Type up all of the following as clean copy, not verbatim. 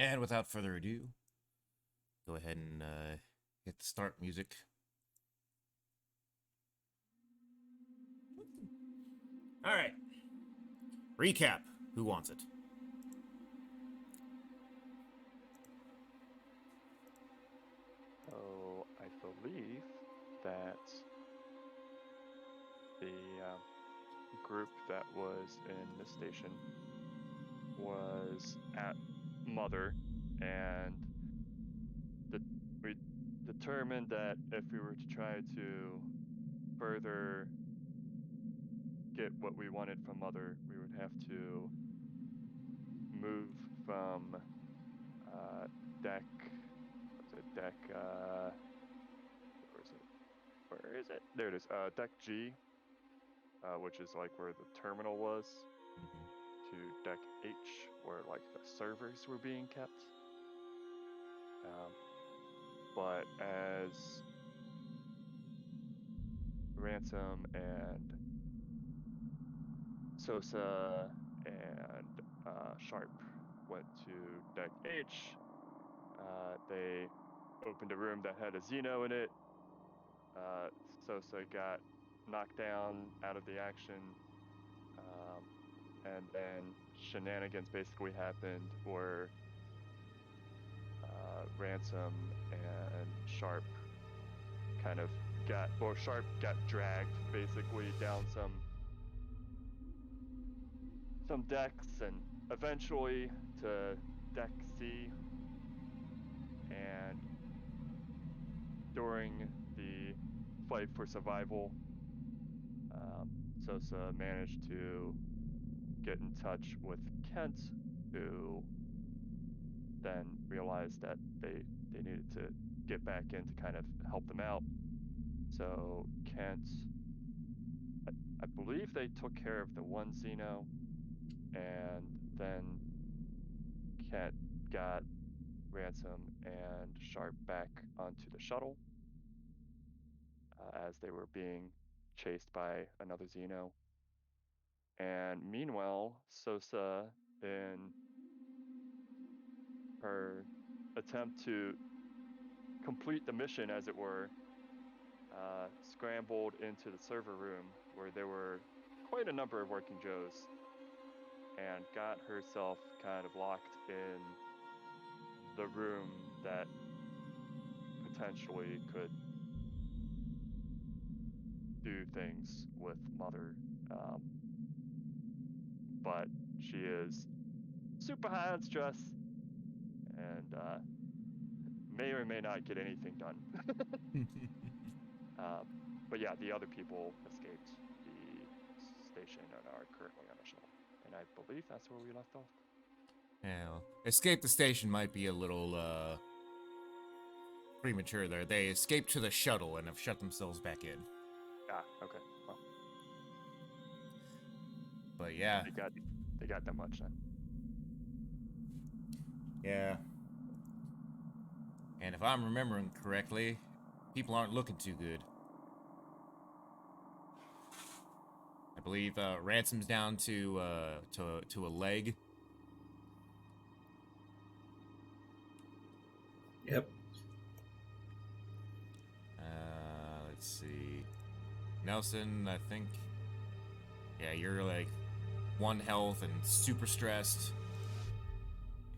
And without further ado, go ahead and hit the start music. All right. Recap. Who wants it? So I believe that the group that was in the station was at Mother, and we determined that if we were to try to further get what we wanted from Mother, we would have to move from deck. What's it? Deck. Where is it? Where is it? There it is. Deck G, which is like where the terminal was, to Deck H, where like the servers were being kept. But as Ransom and Sosa and Sharp went to Deck H, they opened a room that had a Xeno in it. Sosa got knocked down out of the action, and then shenanigans basically happened where Ransom and Sharp Sharp got dragged basically down some decks and eventually to Deck C, and during the fight for survival, Sosa managed to get in touch with Kent, who then realized that they needed to get back in to kind of help them out. So Kent, I believe they took care of the one Xeno, and then Kent got Ransom and Sharp back onto the shuttle as they were being chased by another Xeno. And meanwhile, Sosa, in her attempt to complete the mission, as it were, scrambled into the server room where there were quite a number of working Joes, and got herself kind of locked in the room that potentially could do things with Mother. But she is super high on stress and may or may not get anything done. But yeah, the other people escaped the station and are currently on the shuttle. And I believe that's where we left off. Yeah, escape the station might be a little premature there. They escaped to the shuttle and have shut themselves back in. Ah, okay. Well, But yeah. they got that much then. Yeah. And if I'm remembering correctly, people aren't looking too good. I believe Ransom's down to a leg. Yep. Let's see. Nelson, I think. Yeah, you're like 1 health and super stressed.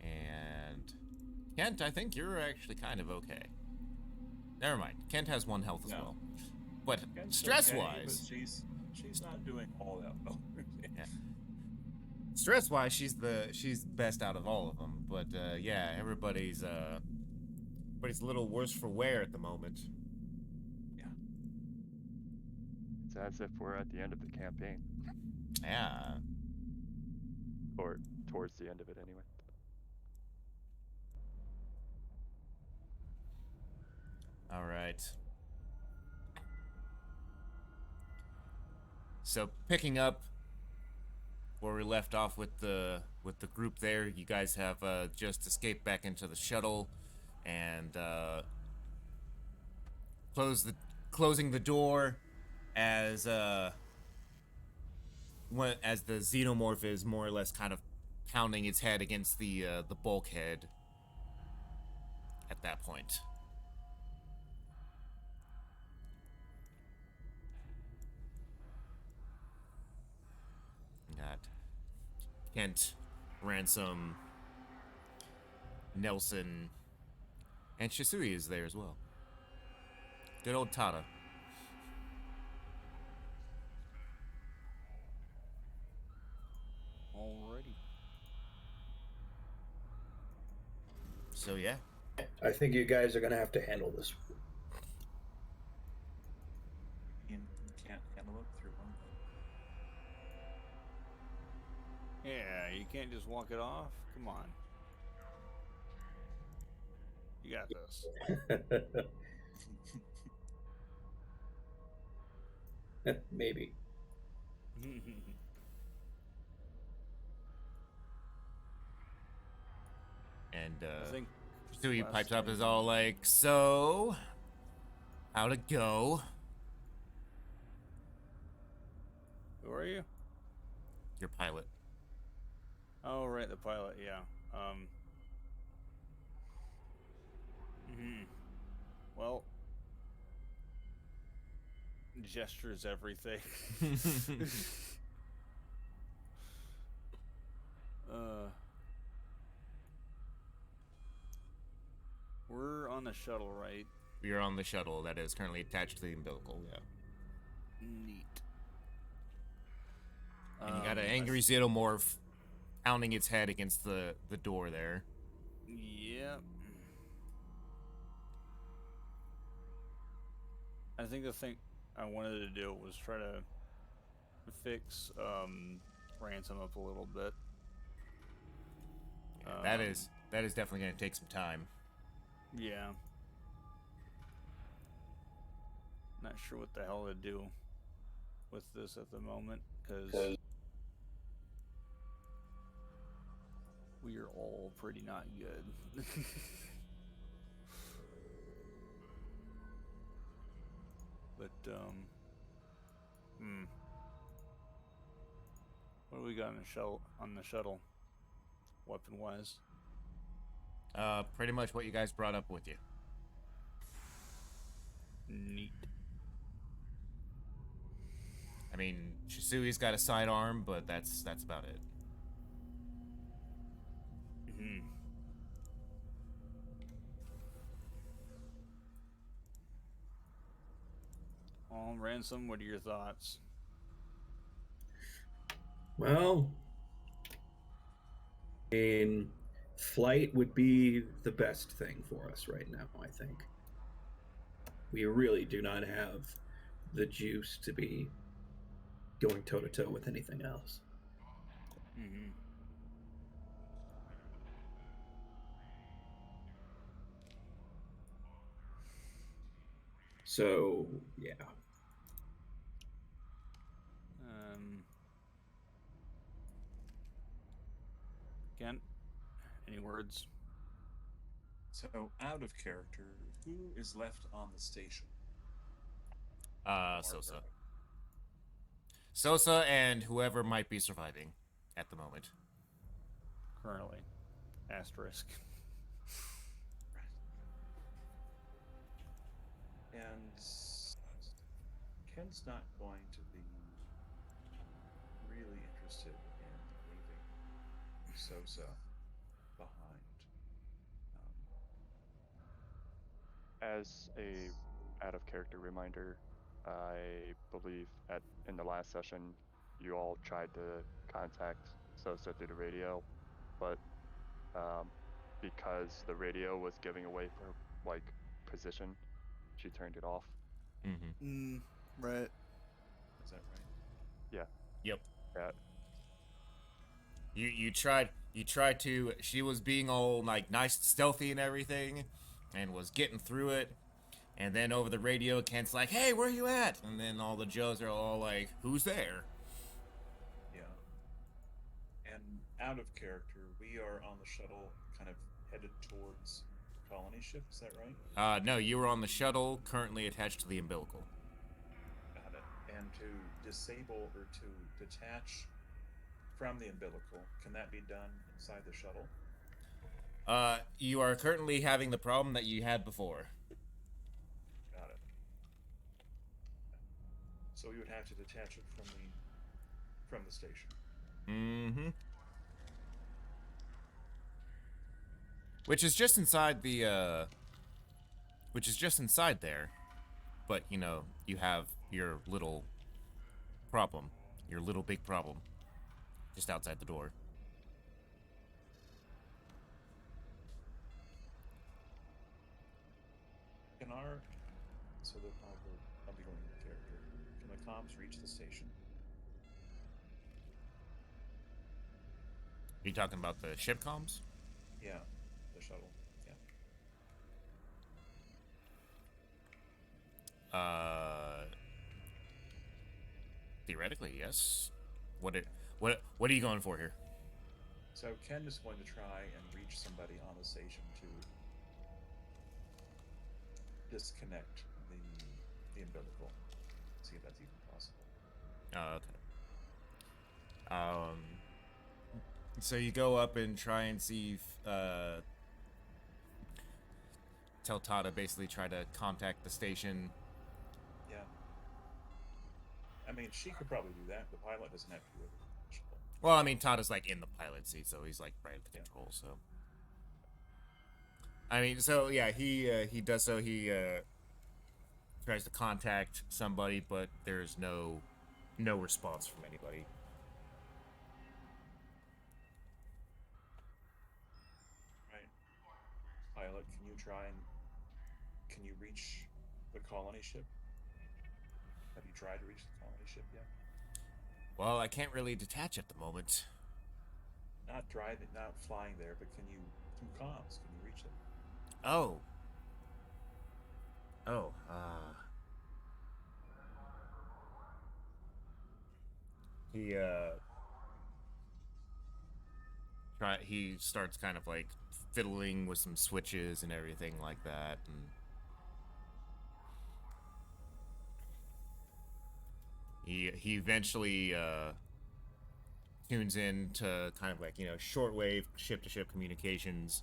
And Kent, I think you're actually kind of okay. Never mind. Kent has 1 health as well. But stress-wise, okay, she's not doing all that well. yeah. Stress-wise, she's the best out of all of them. But yeah, everybody's a little worse for wear at the moment. Yeah. It's as if we're at the end of the campaign. Yeah. Or towards the end of it, anyway. All right. So picking up where we left off with the group there, you guys have just escaped back into the shuttle and closing the door as the xenomorph is more or less kind of pounding its head against the bulkhead, at that point. Got Kent, Ransom, Nelson, and Shisui is there as well. Good old Tada. Alrighty. So yeah, I think you guys are gonna have to handle this. You can't handle it through one thing. Yeah, you can't just walk it off. Come on. You got this. Maybe. and I think Shisui last pipes up time- is all like, so how'd it go? Who are you? Your pilot. Oh, right, the pilot. Yeah. Well, gestures everything. We're on the shuttle, right? You're on the shuttle that is currently attached to the umbilical. Yeah. Neat. And you got an angry xenomorph pounding its head against the door there. Yep. I think the thing I wanted to do was try to fix Ransom up a little bit. That is definitely going to take some time. Yeah. Not sure what the hell to do with this at the moment, because we are all pretty not good. But, what do we got on the shuttle, weapon-wise? Pretty much what you guys brought up with you. Neat. I mean, Shisui's got a sidearm, but that's about it. Ransom, what are your thoughts? Well, I mean, flight would be the best thing for us right now, I think. We really do not have the juice to be going toe to toe with anything else. So, yeah. Kent, any words? So, out of character, who is left on the station? Sosa. Sosa and whoever might be surviving at the moment. Currently. Asterisk. And Ken's not going to be really interested in leaving Sosa behind. As a out of character reminder, I believe in the last session you all tried to contact Sosa through the radio, but because the radio was giving away her position, she turned it off. Right. Is that right? Yeah. Yep. Yeah. You tried to. She was being all like nice, stealthy, and everything, and was getting through it. And then over the radio, Kent's like, "Hey, where you at?" And then all the Joes are all like, "Who's there?" Yeah. And out of character, we are on the shuttle, kind of headed towards the colony ship. Is that right? No, you were on the shuttle, currently attached to the umbilical. Got it. And to disable or to detach from the umbilical, can that be done inside the shuttle? You are currently having the problem that you had before. Got it. So we would have to detach it from the station. Mm-hmm. Which is just inside the, which is just inside there. But, you know, you have your little problem. Your little big problem. Just outside the door. Can our so that I'll be going into character. Can the comms reach the station? Are you talking about the ship comms? Yeah, the shuttle. Yeah. Theoretically, yes. What are you going for here? So Ken is going to try and reach somebody on the station to disconnect the umbilical. See if that's even possible. Oh, okay. So you go up and try and see if, tell Tada basically try to contact the station. Yeah. I mean, she could probably do that. The pilot doesn't have to do it. Well, I mean, Tada's like in the pilot seat, so he's like right at the control. So, I mean, so yeah, he does so. He tries to contact somebody, but there's no response from anybody. Right. Pilot, can you reach the colony ship? Have you tried to reach the colony ship yet? Well, I can't really detach at the moment. Not driving, not flying there, but can you, through comms, can you reach them? Oh. He starts kind of like fiddling with some switches and everything like that, and he eventually tunes in to kind of like, you know, shortwave ship-to-ship communications,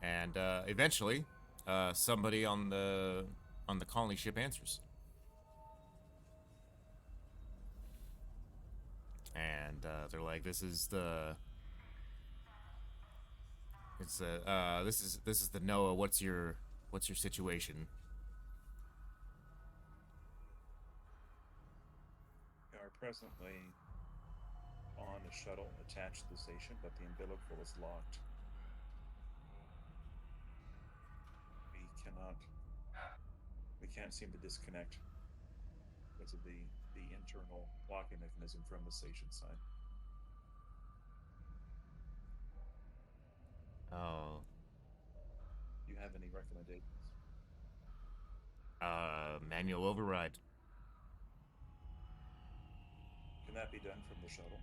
and eventually somebody on the colony ship answers, and they're like, this is the this is the Noah. What's your situation? We are presently on a shuttle attached to the station, but the umbilical is locked. We can't seem to disconnect because of the internal locking mechanism from the station side. Oh. Do you have any recommendations? Manual override. Can that be done from the shuttle?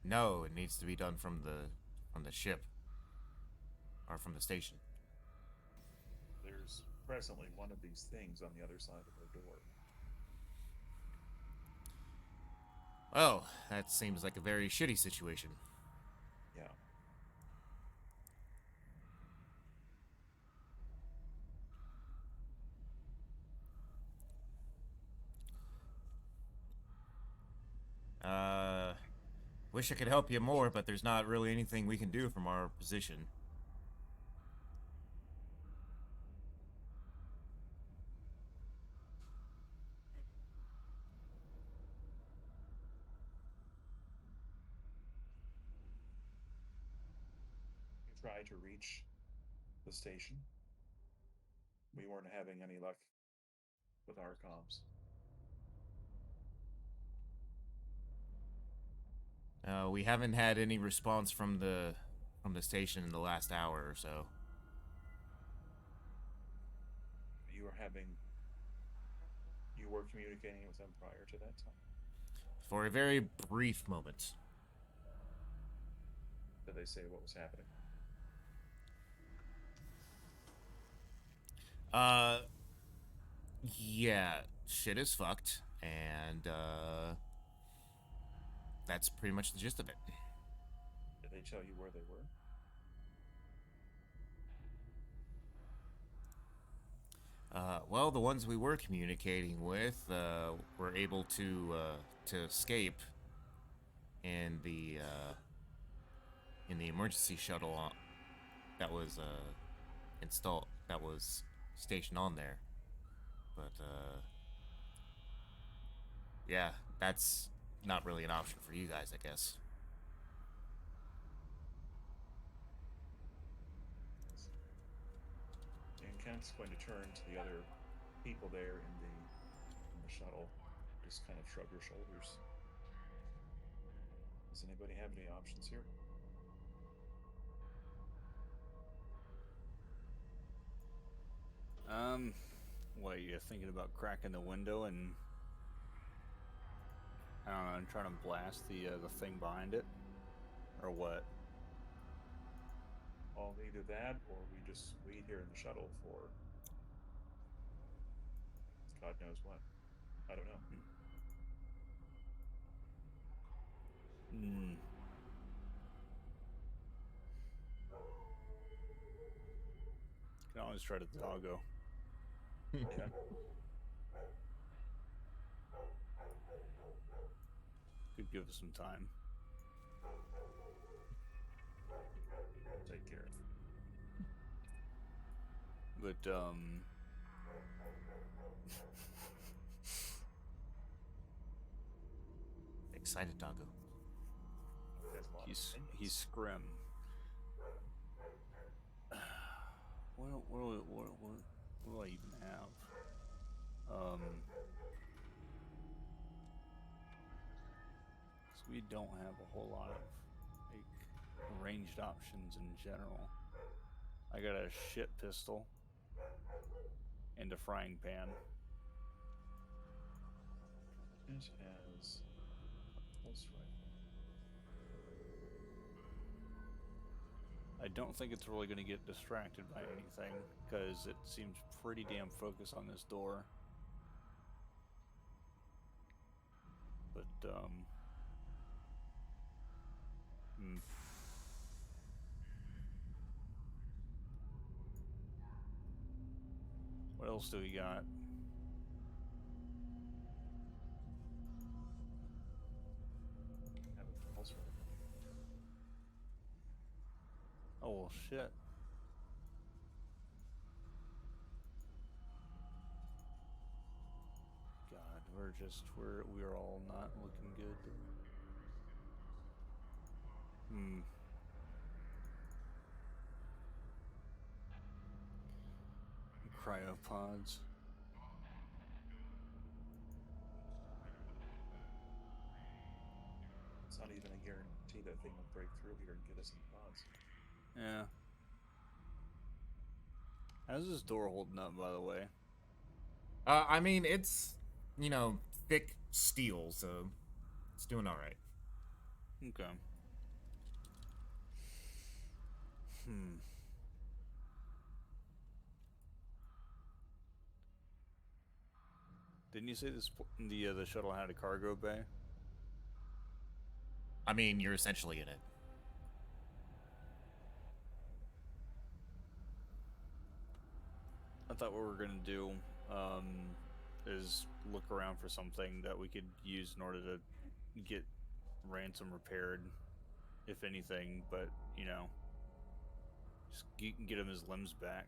No, it needs to be done from the ship. Or from the station. There's presently one of these things on the other side of the door. Well, that seems like a very shitty situation. Yeah. Wish I could help you more, but there's not really anything we can do from our position. We tried to reach the station. We weren't having any luck with our comms. We haven't had any response from the station in the last hour or so. You were communicating with them prior to that time? For a very brief moment. Did they say what was happening? Yeah, shit is fucked. and that's pretty much the gist of it. Did they tell you where they were? Well, the ones we were communicating with were able to escape in the emergency shuttle that was that was stationed on there. But yeah, that's not really an option for you guys, I guess. And Kent's going to turn to the other people there in the shuttle. Just kind of shrug your shoulders. Does anybody have any options here? What, you're thinking about cracking the window and I don't know, and trying to blast the thing behind it, or what? Well, either that, or we just wait here in the shuttle for God knows what. I don't know. Hmm. Can always try to doggo. Yeah. Could give us some time. Take care. But Excited, Doggo. There's a lot of he's opinions. scrim. What do I even have? So we don't have a whole lot of like ranged options in general. I got a shit pistol and a frying pan. It has a pulse rifle. I don't think it's really going to get distracted by anything because it seems pretty damn focused on this door. But what else do we got? Have a pulse rifle. Oh well, shit. God, we're all not looking good. Cryopods. It's not even a guarantee that thing will break through here and get us in pods. Yeah. How's this door holding up, by the way? I mean, it's, thick steel, so it's doing all right. Okay. Didn't you say the shuttle had a cargo bay? I mean, you're essentially in it. I thought what we were gonna do is look around for something that we could use in order to get Ransom repaired, if anything. But just get him his limbs back.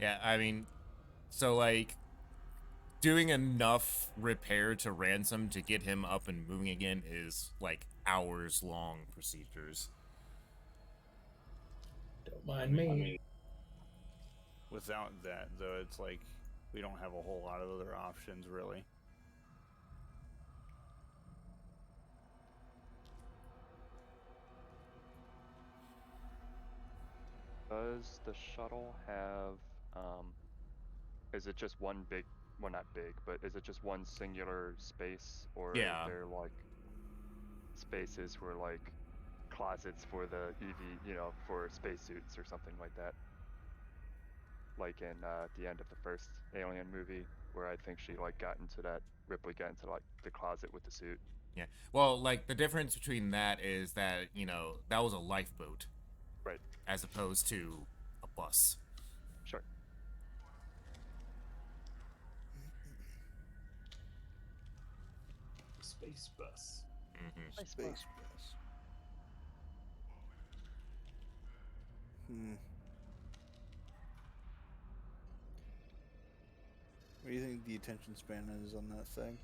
Yeah, I mean, so like doing enough repair to Ransom to get him up and moving again is like hours long procedures. Don't mind me. Without that, though, it's like we don't have a whole lot of other options, really. Does the shuttle have, is it just one big, well not big, but is it just one singular space, or Yeah. are there like spaces where like closets for the EV, for spacesuits or something like that? like in the end of the first Alien movie, where I think she like got into that Ripley got into like the closet with the suit. Yeah. Well, like the difference between that is that, you know, that was a lifeboat Right. as opposed to a bus. Sure. Space bus. Mm-hmm. Space bus. What do you think the attention span is on that thing?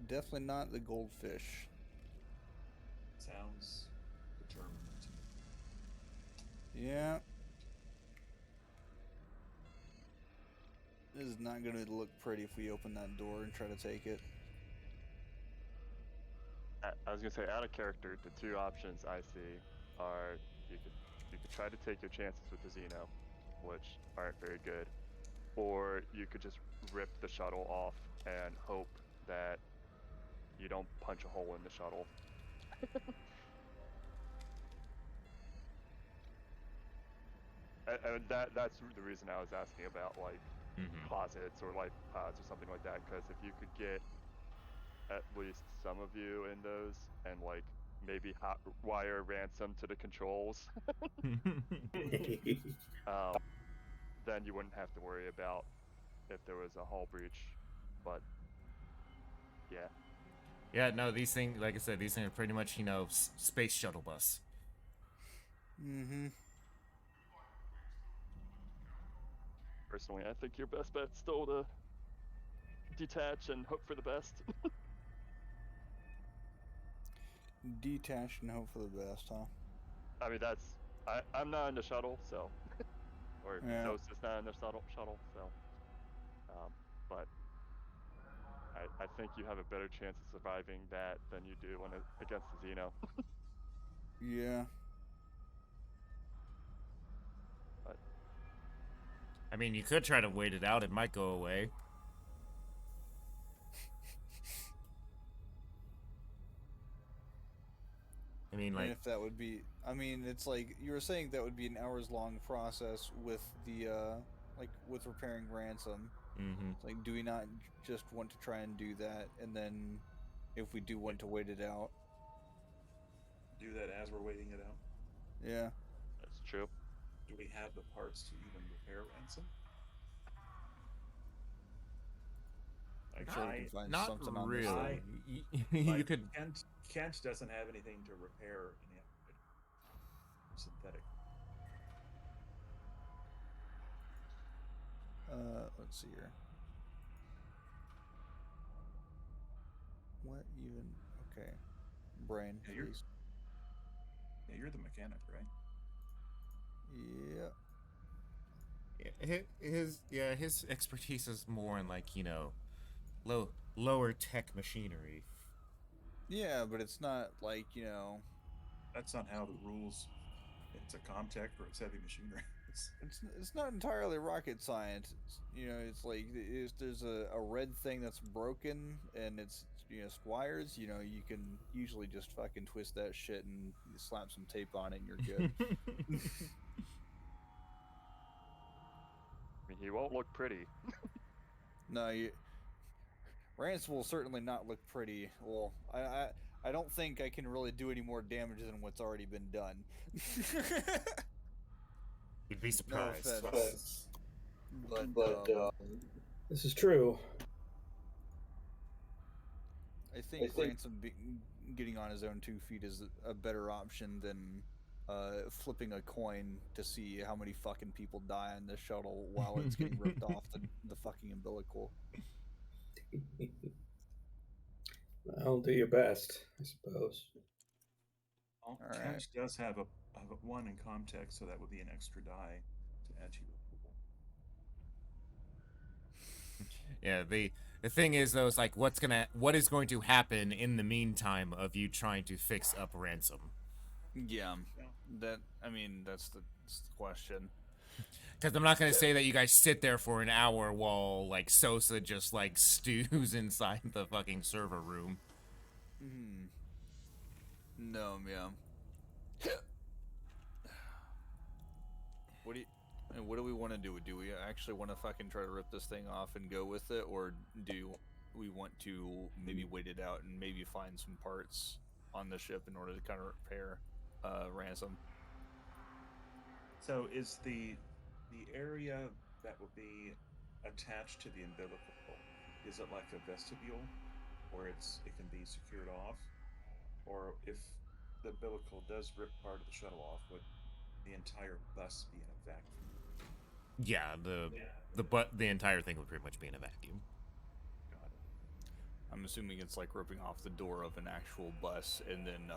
Definitely not the goldfish. Sounds determined to me. Yeah. This is not going to look pretty if we open that door and try to take it. I was gonna say, out of character, the two options I see are you could try to take your chances with the Xeno, which aren't very good, or you could just rip the shuttle off and hope that you don't punch a hole in the shuttle. And that's the reason I was asking about like closets or life pods or something like that, because if you could get at least some of you in those and like maybe hot wire ransom to the controls, then you wouldn't have to worry about if there was a hull breach. But yeah, Yeah, no, these things, like I said, these things are pretty much, you know, space shuttle bus. Mm-hmm. personally, I think your best bet's still to detach and hope for the best. Detach and hope for the best, huh? I mean, I'm not in the shuttle, so, or Yeah. Zo's is not in the shuttle, so, but I think you have a better chance of surviving that than you do when against the Xeno. Yeah. But I mean, you could try to wait it out. It might go away. I mean, And like, if that would be, I mean, it's like you were saying that would be an hours-long process with the, like with repairing ransom. It's like, do we not just want to try and do that, and then if we do want to wait it out, Do that as we're waiting it out. yeah. that's true. Do we have the parts to even repair ransom? Like, I'm sure we can find not something on really. this. You like, could. Kent doesn't have anything to repair any of it. Synthetic. Let's see here. What even? Okay. Brain, Yeah, you're- please. Yeah, you're the mechanic, right? Yeah. His expertise is more in, like, you know, lower tech machinery. Yeah, but it's not like, you know, That's not how the rules. It's a Comtech or it's heavy machinery. it's not entirely rocket science. You know, it's like if there's a red thing that's broken and it's, you know, squires, you know, you can usually just fucking twist that shit and slap some tape on it and you're good. I mean, he won't look pretty. No, Ransom will certainly not look pretty. Well, I don't think I can really do any more damage than what's already been done. You'd be surprised. No offense. But This is true. I think Ransom getting on his own 2 feet is a better option than flipping a coin to see how many fucking people die on the shuttle while it's getting ripped off the fucking umbilical. Well, do your best, I suppose. Well, All Kent right. does have a 1 in Comtech, so that would be an extra die to add to your pool. Yeah, the thing is though, it's like what is going to happen in the meantime of you trying to fix up ransom? Yeah, Yeah. that's the question. Because I'm not gonna say that you guys sit there for an hour while like Sosa just like stews inside the fucking server room. No, yeah. What do we want to do? Do we actually want to fucking try to rip this thing off and go with it, or do we want to maybe wait it out and maybe find some parts on the ship in order to kind of repair Ransom? So is the area that would be attached to the umbilical, is it like a vestibule where it can be secured off? Or if the umbilical does rip part of the shuttle off, would the entire bus be in a vacuum? Yeah, the entire thing would pretty much be in a vacuum. Got it. I'm assuming it's like ripping off the door of an actual bus, and then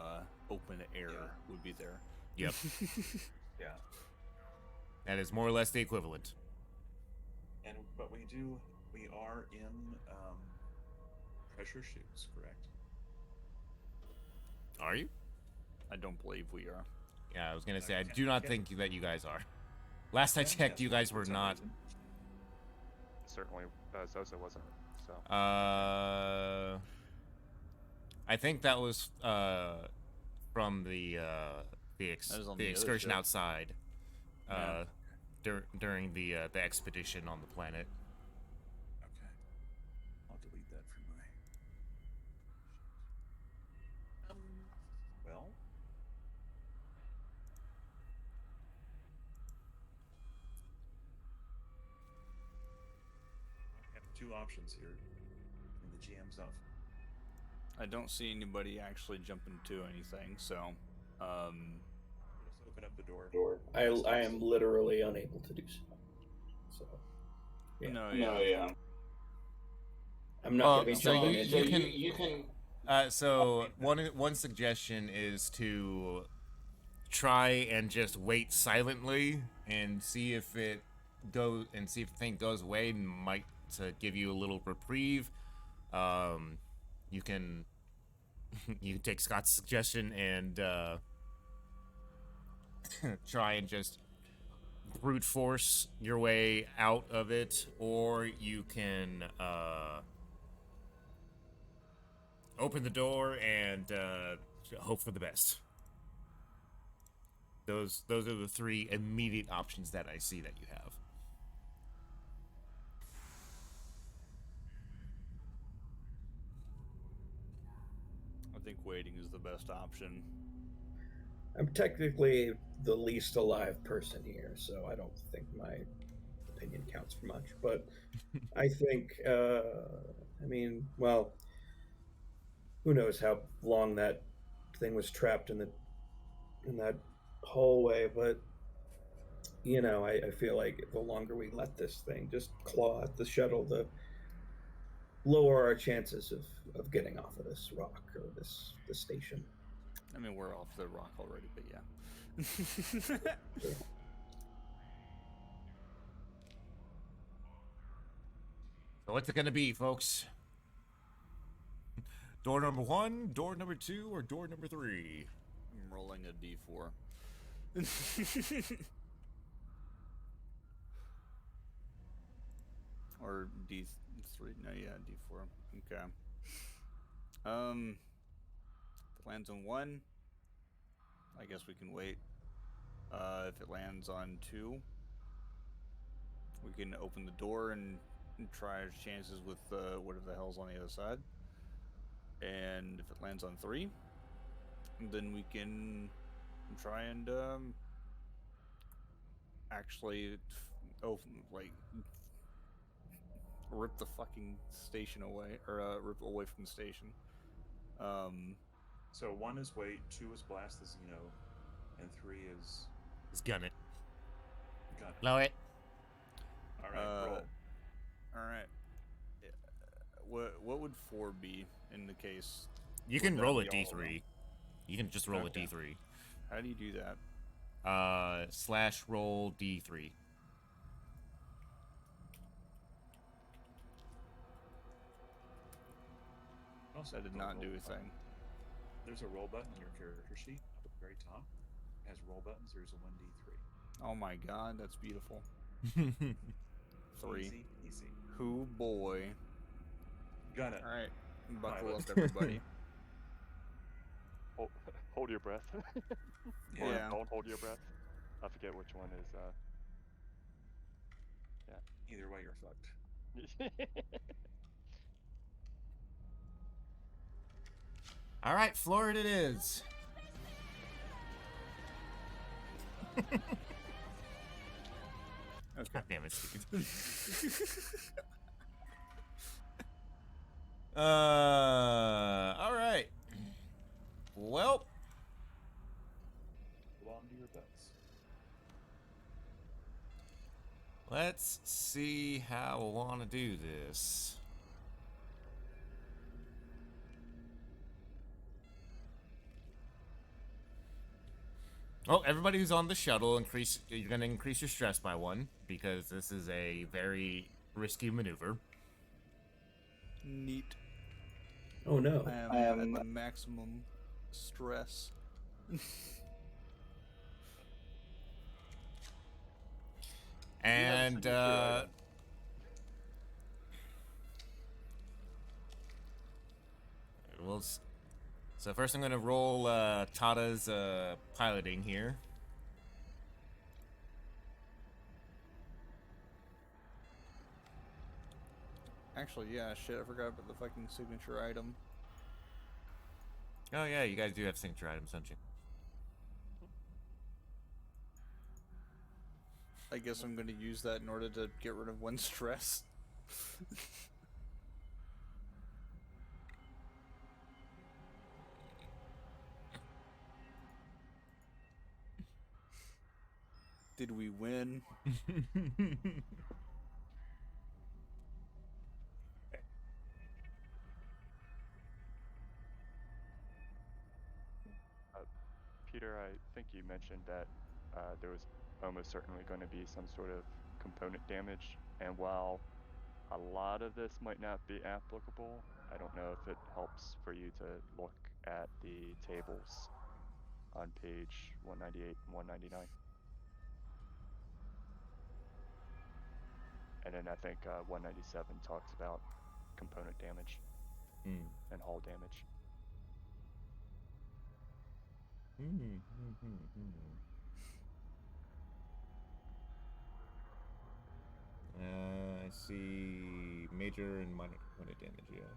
open air would be there. Yep. Yeah. That is more or less the equivalent. But we are in pressure chutes, correct? Are you? I don't believe we are. Yeah, I was gonna say I do not think that you guys are. Last I checked, you guys were not. Certainly, Zosa wasn't. So. I think that was from the That was on the other excursion ship. outside. Yeah. During the expedition on the planet. Okay. I'll delete that from my. Well. I have two options here in the GM's off. I don't see anybody actually jumping to anything, so Let's open up the door. I am literally unable to do so. So yeah. no, yeah. I'm not gonna be so jumping you in. can. So one suggestion is to try and just wait silently and see if the thing goes away and might to give you a little reprieve. You can take Scott's suggestion and try and just brute force your way out of it, or you can open the door and hope for the best. Those are the three immediate options that I see that you have. I think waiting is the best option. I'm technically the least alive person here, so I don't think my opinion counts for much. But I think, I mean, well, who knows how long that thing was trapped in that hallway? But you know, I feel like the longer we let this thing just claw at the shuttle, the lower our chances of getting off of this rock or this station. I mean, we're off the rock already, but yeah. So, So what's it gonna be, folks? Door number 1, door number 2, or door number 3? I'm rolling a d4. Or d3. No, yeah, d4. Okay. If it lands on 1, I guess we can wait. If it lands on 2, we can open the door and try our chances with whatever the hell's on the other side. And if it lands on 3, then we can try and actually rip the fucking station away, or rip away from the station. So 1 is wait, 2 is blast the Xeno, and 3 is Let's gun it. gun it. Blow it. All right, roll. All right. What would 4 be in the case? You can Would that roll a be all of them? d3. You can just roll Okay. a d3. How do you do that? / roll d3. Also, That did the not roll do a button. thing. There's a roll button on your character sheet up at the very top. It has roll buttons. There's a 1d3. Oh my god, that's beautiful. 3. Easy, easy. Who boy? Gun it. All right, buckle Pilot. up, everybody. hold your breath. Or Yeah. don't hold your breath. I forget which one is. Either way, you're fucked. All right, Florida it is. Okay. God damn it, Steve. All right. Well, Hold on to your butts. let's see how I want to do this. Oh, everybody who's on the shuttle, you're going to increase your stress by 1 because this is a very risky maneuver. Neat. Oh no. I am at the maximum stress. And so first I'm gonna roll Tada's piloting here. Actually, yeah, shit, I forgot about the fucking signature item. Oh yeah, you guys do have signature items, don't you? I guess I'm gonna use that in order to get rid of 1 stress. Did we win? Peter, I think you mentioned that there was almost certainly going to be some sort of component damage, and while a lot of this might not be applicable, I don't know if it helps for you to look at the tables on page 198 and 199. And then I think 197 talks about component damage and hull damage. I see major and minor component damage, yeah.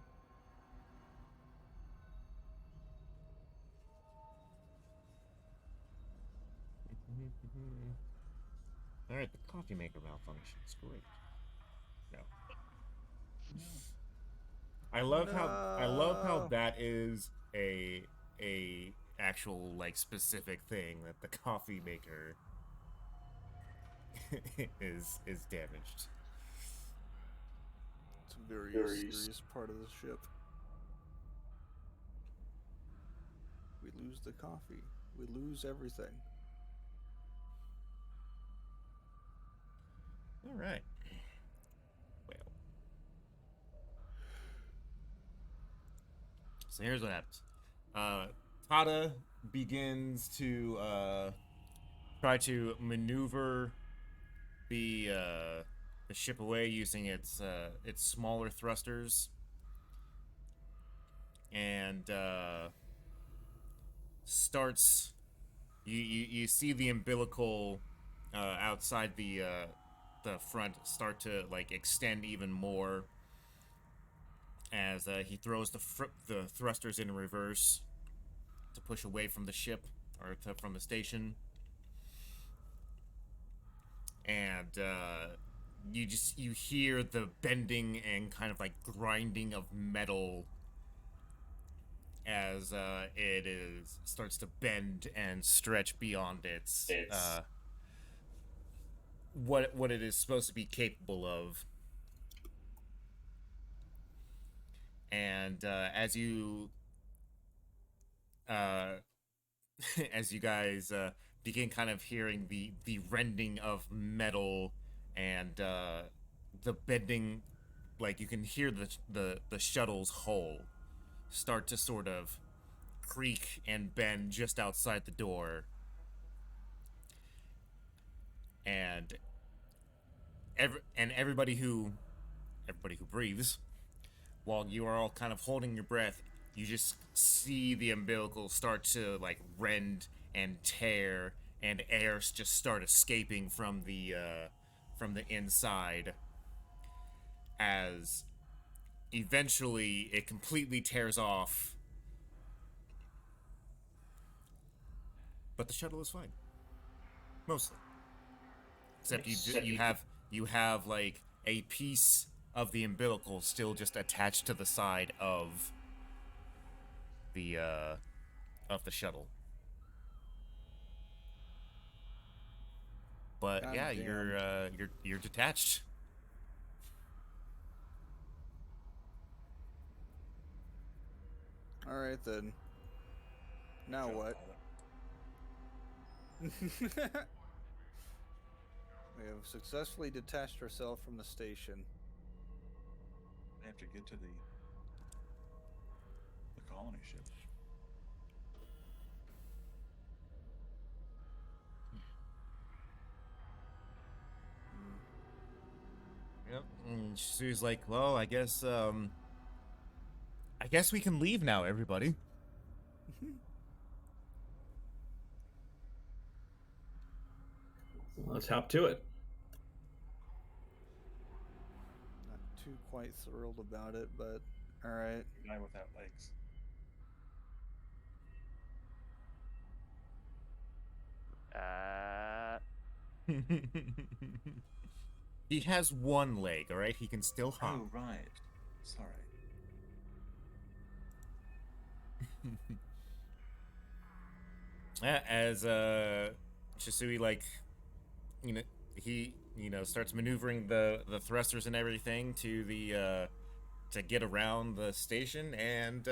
Alright, the coffee maker malfunctions. Great. No. I love how that is a actual like specific thing that the coffee maker is damaged. It's a very serious part of the ship. We lose the coffee. We lose everything. All right. Well. So here's what happens. Tada begins to try to maneuver the ship away using its smaller thrusters, and starts. You see the umbilical outside the front start to like extend even more as he throws the thrusters in reverse to push away from the ship or from the station, and you hear the bending and kind of like grinding of metal as it starts to bend and stretch beyond its what it is supposed to be capable of. And as you as you guys begin kind of hearing the rending of metal and the bending, like you can hear the shuttle's hull start to sort of creak and bend just outside the door. And everybody who breathes, while you are all kind of holding your breath, you just see the umbilical start to like rend and tear, and air just start escaping from the inside, as eventually it completely tears off. But the shuttle is fine, mostly. Except you have like a piece of the umbilical still just attached to the side of the shuttle. But God yeah, damn. you're detached. All right then. Now Shuttle what? pilot. We have successfully detached ourselves from the station. They have to get to the colony ship. Yep. And she's like, well, I guess we can leave now, everybody. Let's hop to it. Not too quite thrilled about it, but all right. Guy without legs. He has one leg, all right? He can still hop. Oh, right. Sorry. As Shisui, like, he starts maneuvering the thrusters and everything to the to get around the station, and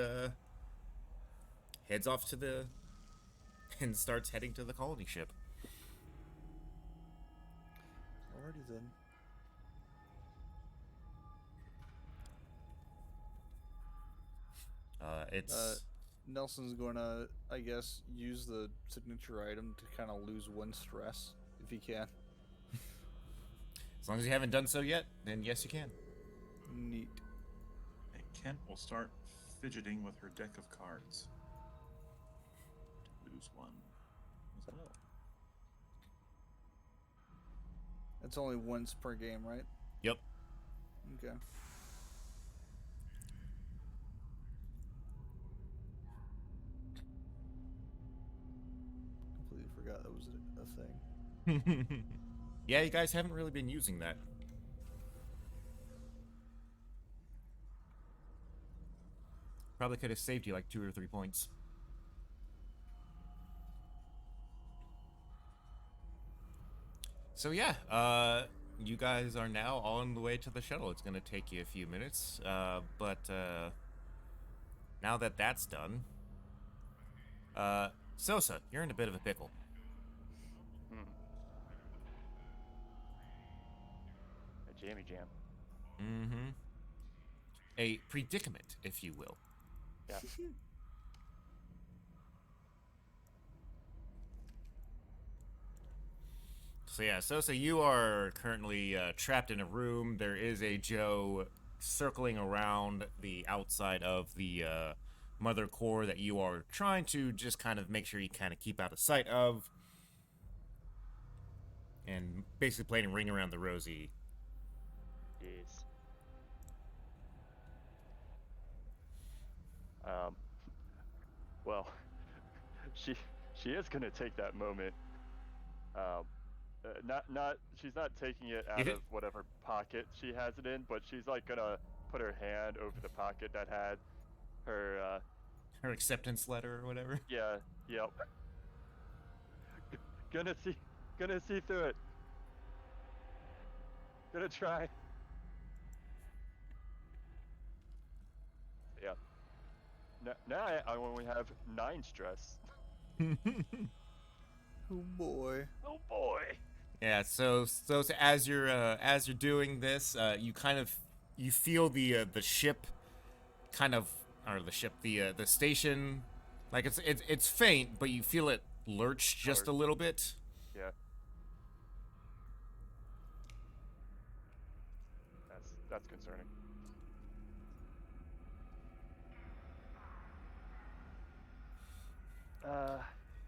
heads off to the and starts heading to the colony ship. Alrighty then. It's Nelson's gonna, I guess, use the signature item to kind of lose one stress if he can. as long as you haven't done so yet, then yes, you can. Neat. Hey, Kent will start fidgeting with her deck of cards. To lose one as well. It's only once per game, right? Yep. Okay. Completely forgot that was a thing. Yeah, you guys haven't really been using that. Probably could have saved you like 2 or 3 points. So yeah, you guys are now on the way to the shuttle. It's gonna take you a few minutes, but now that that's done, Sosa, you're in a bit of a pickle. A jammy jam. Mm-hmm. A predicament, if you will. Yeah. So yeah, Sosa, you are currently trapped in a room. There is a Joe circling around the outside of the mother core that you are trying to just kind of make sure you kind of keep out of sight of. And basically playing Ring Around the Rosie. Yes. Well, she is gonna take that moment. She's not taking it out of whatever pocket she has it in, but she's like gonna put her hand over the pocket that had her her acceptance letter or whatever. Yeah, yep. Gonna see through it. Gonna try. Yeah. Now I only have 9 stress. Oh boy. Oh boy. Yeah, so as you're doing this, you feel the ship kind of, or the station, like it's faint, but you feel it lurch just a little bit. Yeah. That's concerning.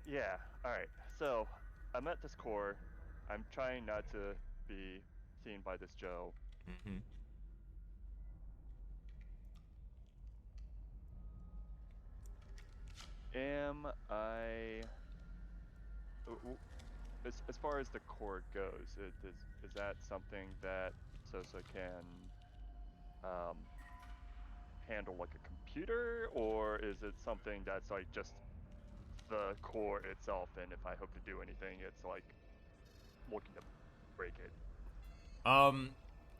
Yeah. All right. So I'm at this core. I'm trying not to be seen by this Joe. Mm-hmm. Am I? As far as the core goes, is that something that Sosa can um, handle like a computer, or is it something that's like just the core itself? And if I hope to do anything, it's like looking to break it.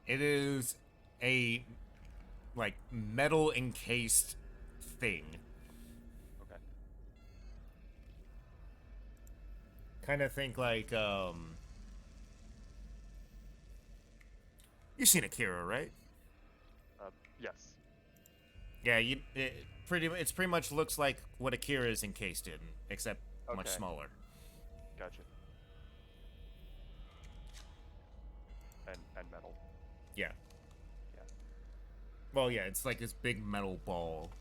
It is a like metal encased thing. Okay. Kind of think like you've seen Akira, right? Yes. Yeah, it's pretty much looks like what Akira is encased in, except much Okay. smaller. Gotcha. And metal. Yeah. Yeah. Well, yeah, it's like this big metal ball.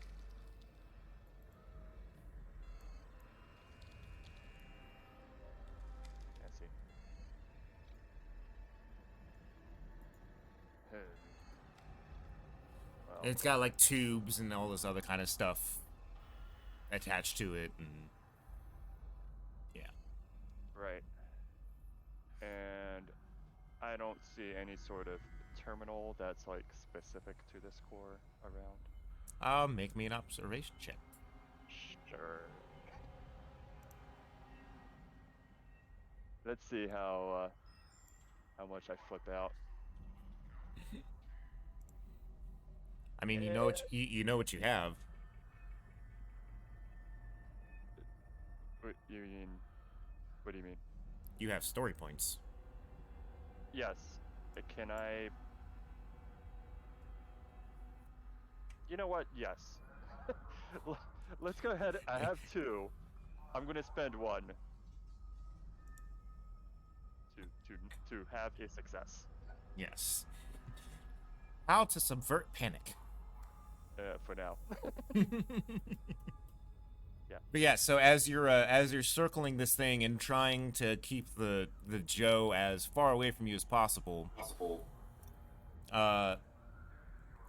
I see. Well, And it's got like tubes and all this other kind of stuff attached to it, and yeah. right. And I don't see any sort of terminal that's like specific to this core around. Make me an observation check. Sure. Let's see how much I flip out. I mean, you know what you know what you have. What you mean? What do you mean? You have story points. Yes. Can I? You know what? Yes. Let's go ahead. I have 2. I'm gonna spend 1 to have a success. Yes. How to subvert panic. For now. But yeah, so as you're circling this thing and trying to keep the Joe as far away from you as possible,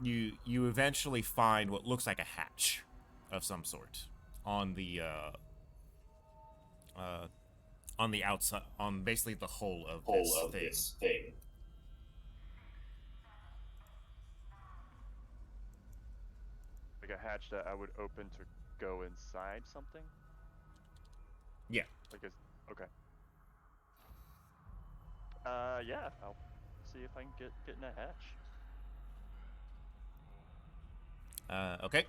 you eventually find what looks like a hatch of some sort on the outside, on basically the hull of this thing. Like a hatch that I would open to go inside something. Yeah. Like okay. Yeah. I'll see if I can get in that hatch. Okay.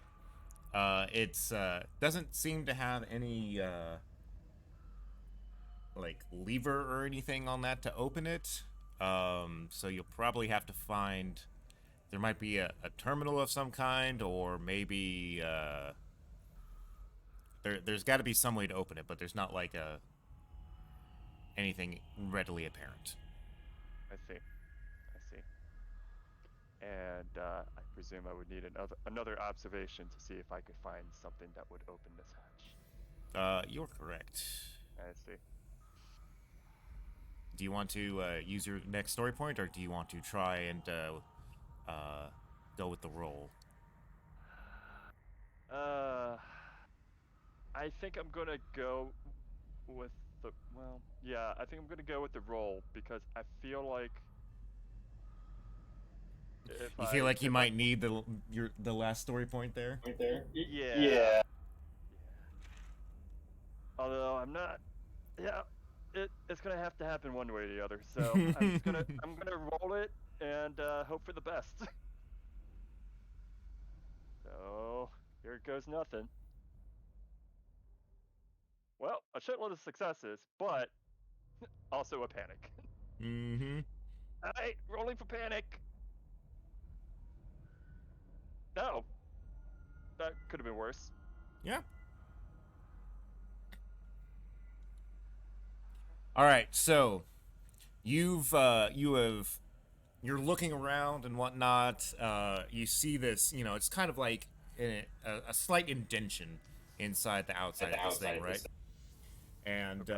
It's doesn't seem to have any like lever or anything on that to open it. So you'll probably have to find. There might be a terminal of some kind, or maybe there's got to be some way to open it, but there's not like anything readily apparent. I see. And I presume I would need another observation to see if I could find something that would open this hatch. You're correct. I see. Do you want to use your next story point, or do you want to try and go with the roll? I think I'm gonna go with I think I'm gonna go with the roll because I feel like You feel like you might need the last story point there? Yeah. Although I'm not. Yeah. It's gonna have to happen one way or the other. So I'm gonna roll it and hope for the best. So here goes nothing. Well, a shitload of successes, but also a panic. Mm-hmm. Alright, rolling for panic. No. That could have been worse. Yeah. All right, so you're looking around and whatnot. You see this, it's kind of like a slight indention inside the outside of this thing, right? And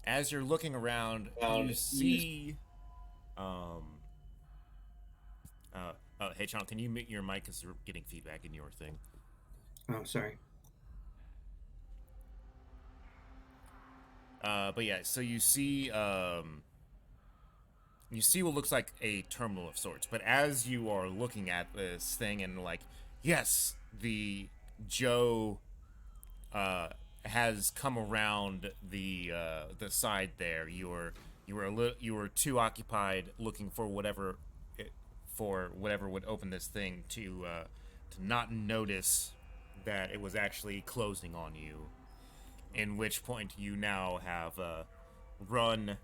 as you're looking around, you see. Hey, Sean, can you mute your mic because we're getting feedback in your thing? Oh, sorry. But yeah, so you see what looks like a terminal of sorts. But as you are looking at this thing and like, yes, the Joe has come around the side there. You were too occupied looking for whatever would open this thing to not notice that it was actually closing on you. In which point you now have run.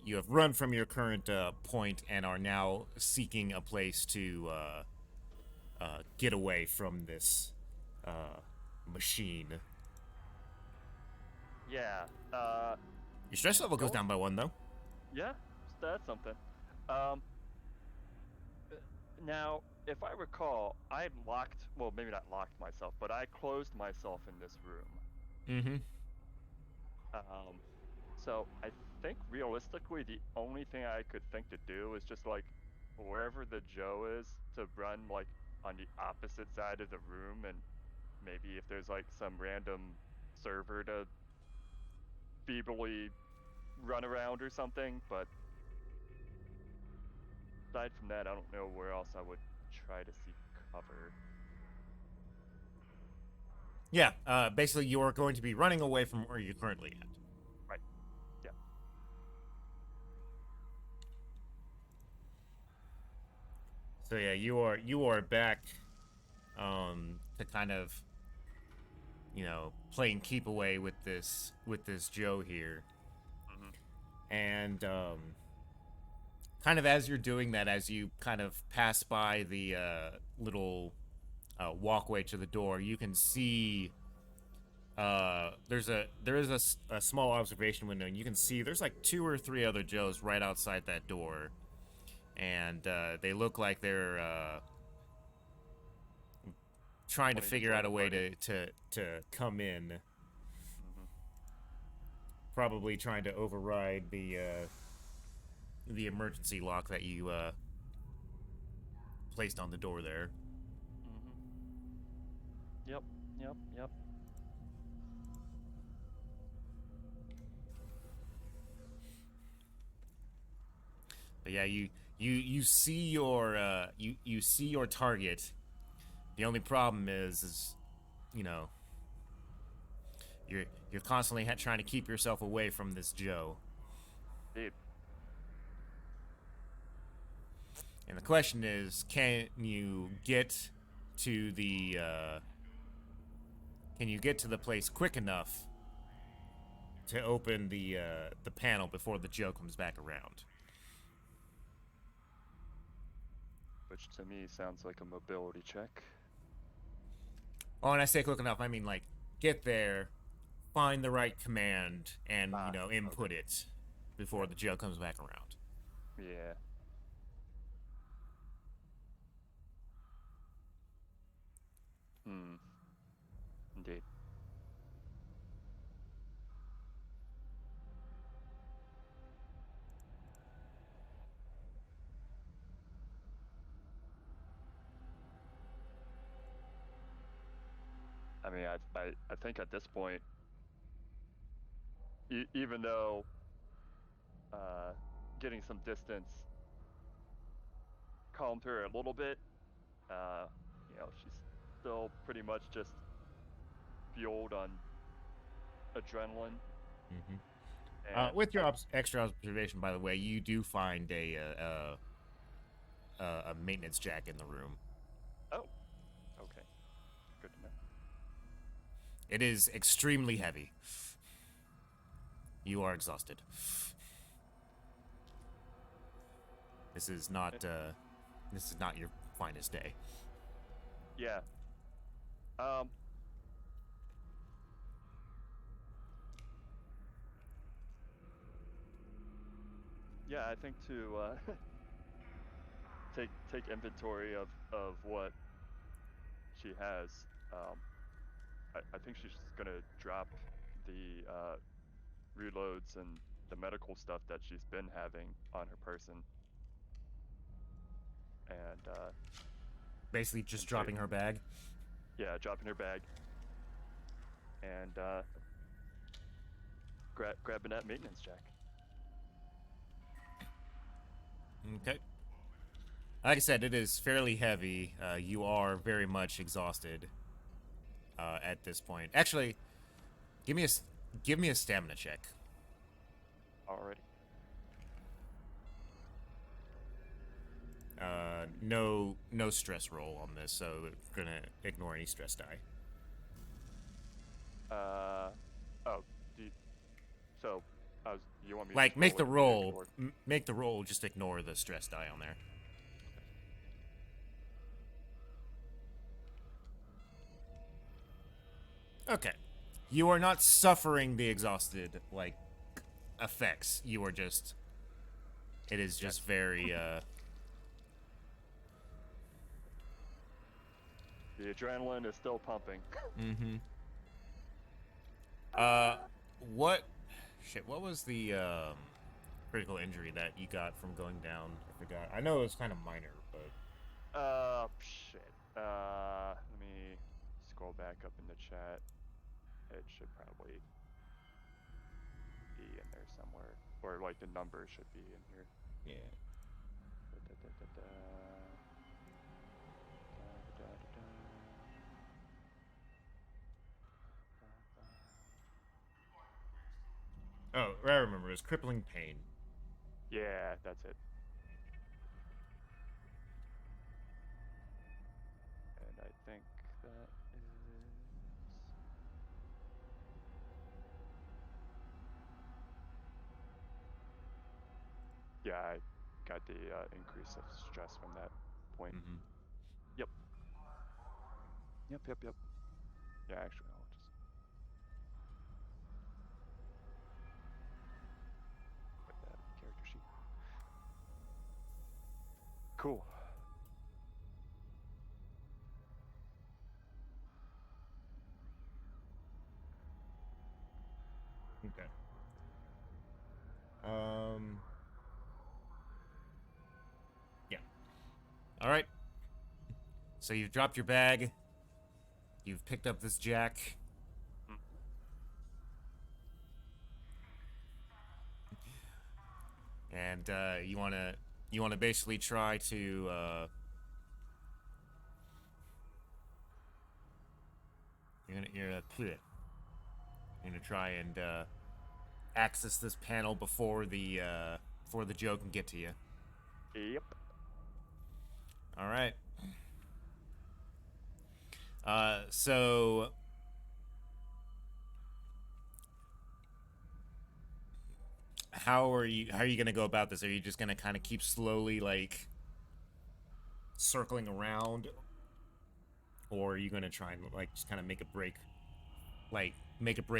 You have run from your current point and are now seeking a place to get away from this machine. Yeah. Your stress level goes Go- down by 1, though. Yeah. That's something. Um. Now, if I recall, I locked. Well, maybe not locked myself, but I closed myself in this room. Mm-hmm. So I think realistically, the only thing I could think to do is just like wherever the Joe is to run like on the opposite side of the room, and maybe if there's like some random server to feebly run around or something. But aside from that, I don't know where else I would try to seek cover. Yeah, basically you're going to be running away from where you're currently at. Right. Yeah. So yeah, you are back to kind of, playing keep away with this Joe here. Mm-hmm. And kind of as you're doing that, as you kind of pass by the little walkway to the door, you can see there is a small observation window, and you can see there's like 2 or 3 other Joes right outside that door, and they look like they're trying to Wanting to figure join out a the way party. to come in. Mm-hmm. Probably trying to override the emergency lock that you placed on the door there. Mm-hmm. Yep. Yep. Yep. But yeah, you see your you see your target. The only problem is you're constantly trying to keep yourself away from this Joe. Indeed. And the question is, can you get to the place quick enough to open the panel before the Joe comes back around? Which to me sounds like a mobility check. Oh, and I say quick enough, I mean like get there, find the right command, and input it before the Joe comes back around. Yeah. Hmm. Indeed. I mean, I think at this point, even though getting some distance calmed her a little bit, she's still pretty much just fueled on adrenaline. Mm-hmm. And With your extra observation, by the way, you do find a maintenance jack in the room. oh, okay, good to know. It is extremely heavy. You are exhausted. This is not your finest day. Yeah. Yeah, I think to take inventory of what she has, I think she's gonna drop the reloads and the medical stuff that she's been having on her person, and Basically, just And dropping her bag. yeah, dropping her bag, and grabbing that maintenance jack. Okay. Like I said, it is fairly heavy. You are very much exhausted at this point. Actually, give me a stamina check. Already. No stress roll on this, so we're gonna ignore any stress die. Oh, so you want me to Like, just make the it and roll. ignore- Make the roll. Just ignore the stress die on there. Okay. You are not suffering the exhausted, like, effects. You are just... It is just very, The adrenaline is still pumping. Mm-hmm. What... Shit, what was the, critical injury that you got from going down? I forgot. I know it was kind of minor, but... Shit. Let me scroll back up in the chat. It should probably be in there somewhere, or like the number should be in here. Yeah. Oh, I remember. It was crippling pain. Yeah, that's it. And I think that is. Yeah, I got the increase of stress from that point. Mm-hmm. Yep. Yeah, actually, I'll just put that in the character sheet. Cool. Okay. Yeah. All right. So you've dropped your bag. You've picked up this jack. And you wanna basically try to you're gonna try and access this panel before the Joe can get to you. Yep. All right. So how are you gonna go about this? Are you just gonna kind of keep slowly like circling around, or are you gonna try and like just kind of make a break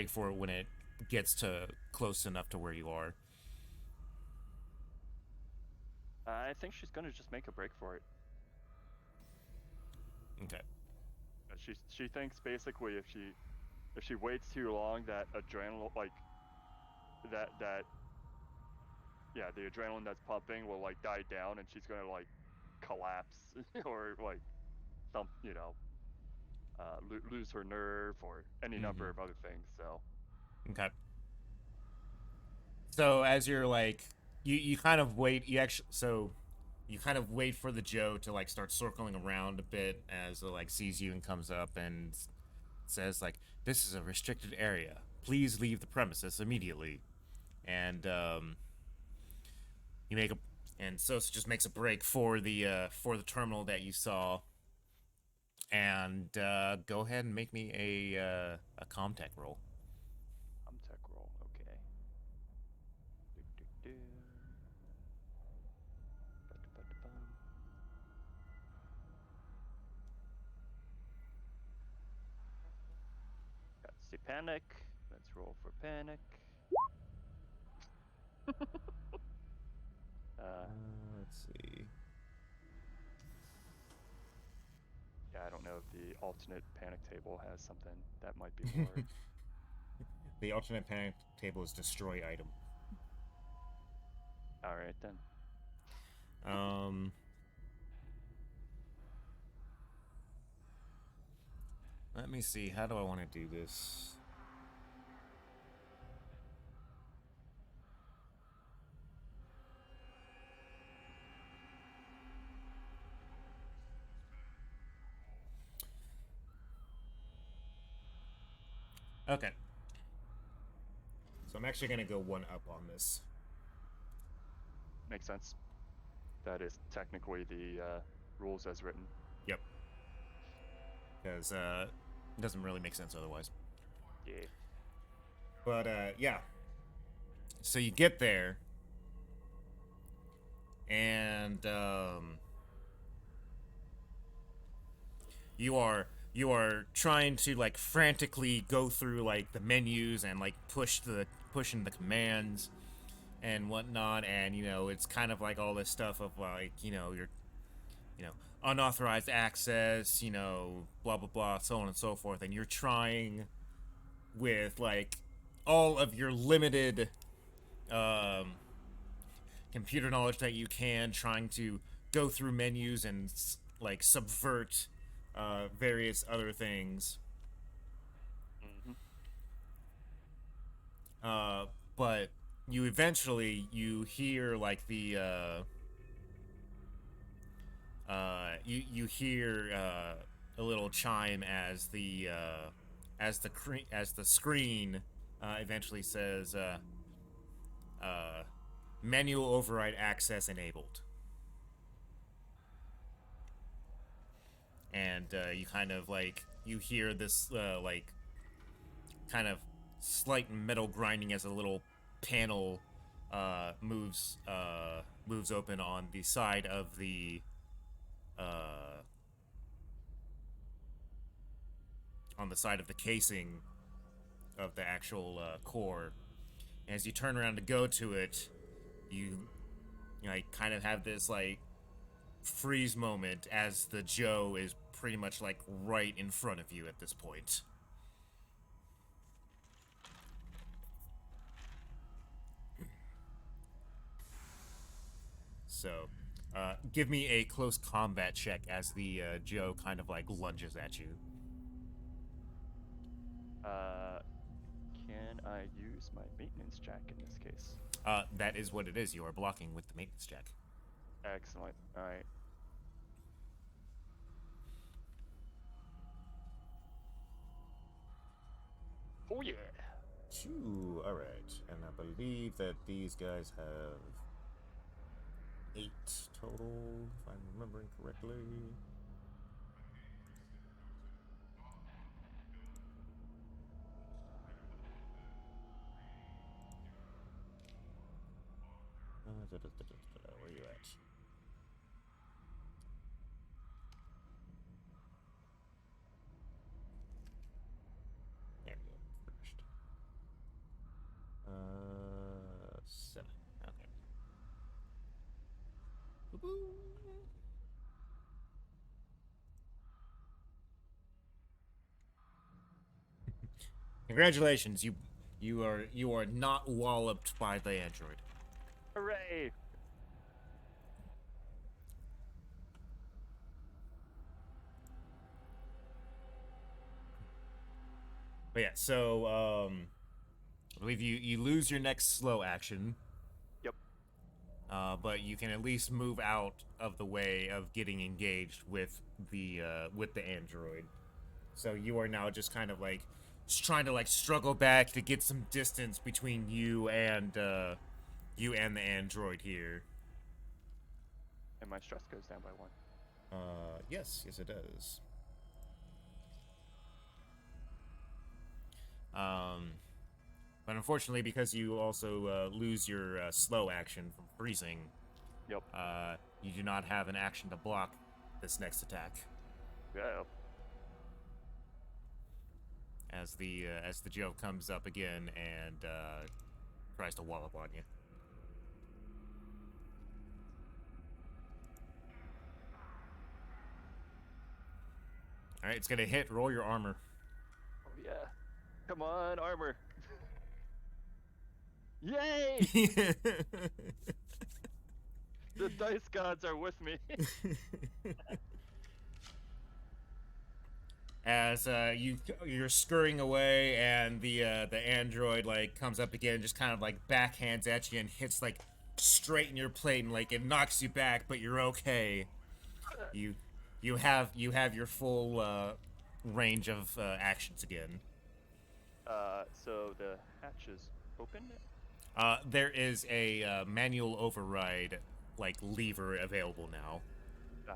for it when it gets to close enough to where you are? I think she's gonna just make a break for it. Okay. She thinks basically if she waits too long, that adrenaline the adrenaline that's pumping will like die down, and she's gonna like collapse or like lose her nerve or any number of other things. So Okay. So as you're like, you kind of wait. You kind of wait for the Joe to like start circling around a bit as it like sees you and comes up and says like, "This is a restricted area. Please leave the premises immediately." And Sosa just makes a break for the terminal that you saw. And go ahead and make me a Comtech roll. Tech roll, okay. Got to see panic. Let's roll for panic. Let's see. Yeah, I don't know if the alternate panic table has something that might be more. The alternate panic table is destroy item. All right then. Let me see. How do I want to do this? Okay. So I'm actually going to go one up on this. Makes sense. That is technically the rules as written. Yep. Because it doesn't really make sense otherwise. Yeah. But yeah. So you get there, and you are trying to like frantically go through like the menus and like pushing the commands and whatnot, and it's kind of like all this stuff of like your unauthorized access, blah blah blah, so on and so forth, and you're trying with like all of your limited computer knowledge that you can, trying to go through menus and like subvert various other things. But you eventually hear like the you hear a little chime as the screen eventually says manual override access enabled. And you kind of like you hear this like kind of slight metal grinding as a little panel moves open on the side of the casing of the actual core. As you turn around to go to it, you like kind of have this like freeze moment as the Joe is pretty much like right in front of you at this point. So, give me a close combat check as the Joe kind of like lunges at you. Can I use my maintenance jack in this case? That is what it is. You are blocking with the maintenance check. Excellent. All right. Oh yeah. Two. All right, and I believe that these guys have 8 total, if I'm remembering correctly. Where are you at? There we go. First. 7. Okay. Woo-hoo. Congratulations, you are not walloped by the android. Hooray! But yeah, so I believe you lose your next slow action. Yep. But you can at least move out of the way of getting engaged with the android. So you are now just kind of like just trying to like struggle back to get some distance between you and the android here. And my stress goes down by 1. Yes, it does. But unfortunately, because you also lose your slow action from freezing, Yep. you do not have an action to block this next attack. Yeah. As the Joe comes up again and tries to wallop on you. All right, it's gonna hit. Roll your armor. Oh yeah. Come on, armor. Yay! The dice gods are with me. As you're scurrying away, and the android like comes up again, just kind of like backhands at you and hits like straight in your plate, and like it knocks you back, but you're okay. You have your full range of actions again. So the hatch is open. There is a manual override like lever available now. Ah.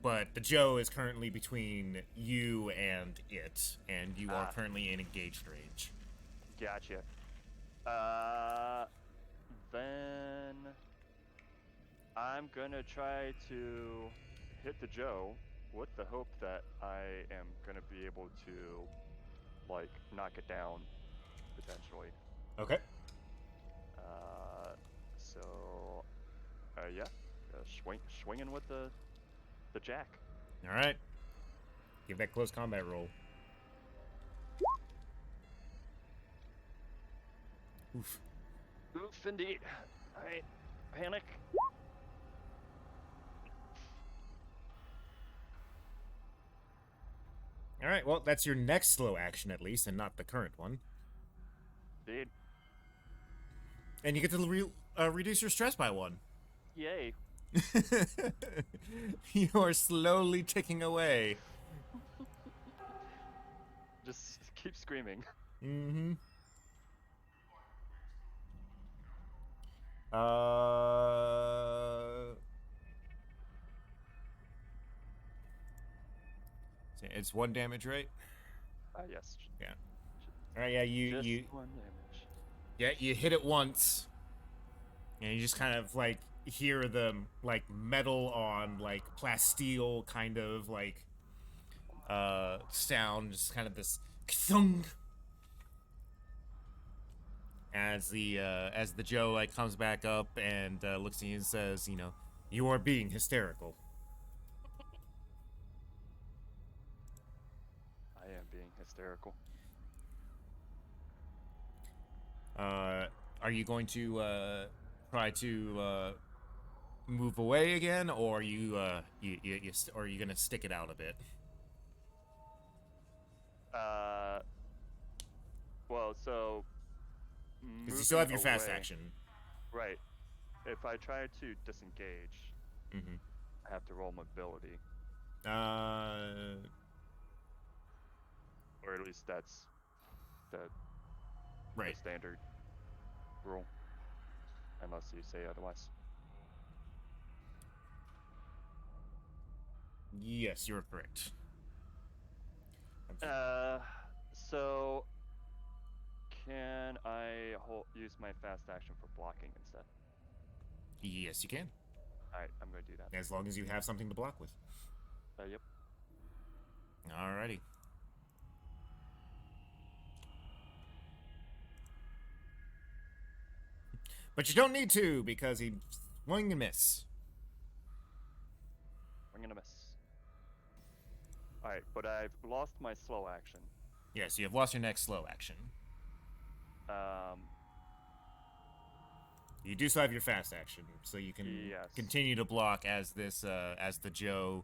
But the Joe is currently between you and it, and you are Ah. currently in engaged range. Gotcha. Then I'm gonna try to hit the Joe with the hope that I am gonna be able to, like, knock it down, potentially. Okay. So, yeah, swinging with the jack. All right. Give that close combat roll. Oof. Oof, indeed. All right, panic. All right. Well, that's your next slow action at least, and not the current one. Indeed. And you get to reduce your stress by 1. Yay. You are slowly ticking away. Just keep screaming. Mm-hmm. It's 1 damage, right? Yes. Yeah. All right. Yeah. Just You 1 damage. Yeah, you hit it once, and you just kind of like hear the like metal on like plasteel kind of like sound, just kind of this thung. As the Joe like comes back up and looks at you and says, you know, you are being hysterical. I am being hysterical. Are you going to try to move away again, or are you or are you gonna stick it out a bit? Well, so. Because you still have your moving fast away- action. Right. If I try to disengage, Mm-hmm. I have to roll mobility, or at least that's the Right. standard rule, unless you say otherwise. Yes, you're correct. So can I use my fast action for blocking instead? Yes, you can. All right, I'm gonna do that. As long as you have something to block with. Yep. Alrighty. But you don't need to, because he swing and miss. I'm gonna miss. All right, but I've lost my slow action. Yes, you have lost your next slow action. You do still have your fast action, so you can Yes. continue to block as as the Joe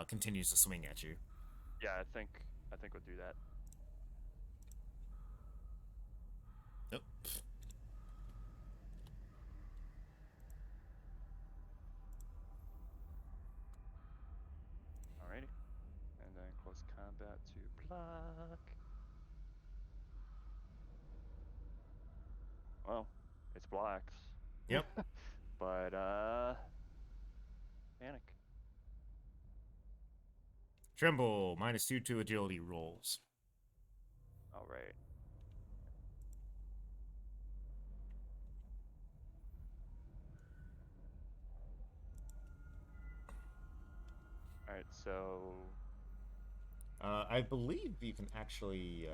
continues to swing at you. Yeah, I think we'll do that. Nope. Alrighty. And then close combat to block. Well, it's blocked. Yep. But panic. Tremble, -2 to agility rolls. All right. All right, so I believe you can actually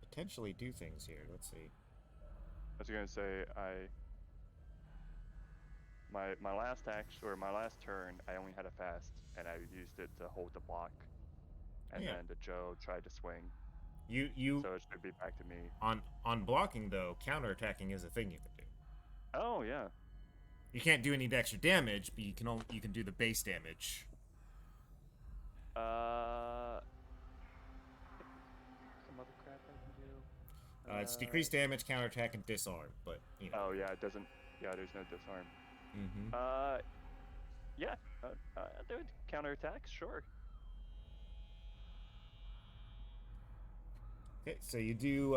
potentially do things here. Let's see. I was gonna say my last action or my last turn, I only had a fast, and I used it to hold the block, and Yeah. then the Joe tried to swing, You so it should be back to me. on blocking though, counterattacking is a thing you can do. Oh yeah. You can't do any extra damage, but you can do the base damage. Some other crap I can do. It's decreased damage, counterattack, and disarm, but you know. Oh yeah, it doesn't. Yeah, there's no disarm. Mm-hmm. Yeah. I'll do it. Counterattacks, sure. Okay, so you do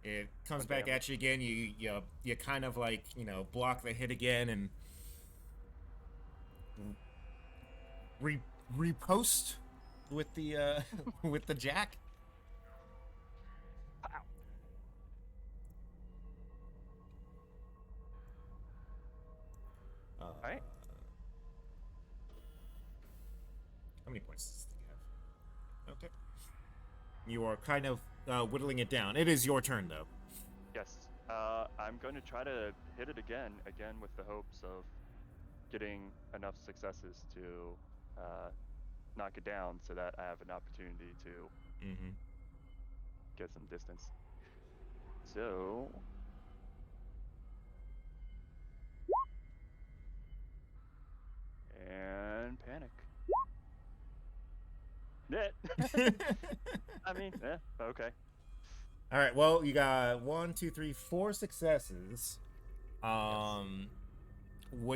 it comes Okay, back at you again. You kind of like, you know, block the hit again and repost with the with the jack. Pow. All right. How many points does this thing have? Okay. You are kind of whittling it down. It is your turn, though. Yes. I'm going to try to hit it again with the hopes of getting enough successes to knock it down, so that I have an opportunity to Mm-hmm. get some distance. So. And panic. I mean, okay. All right. Well, you got 1, 2, 3, 4 successes. What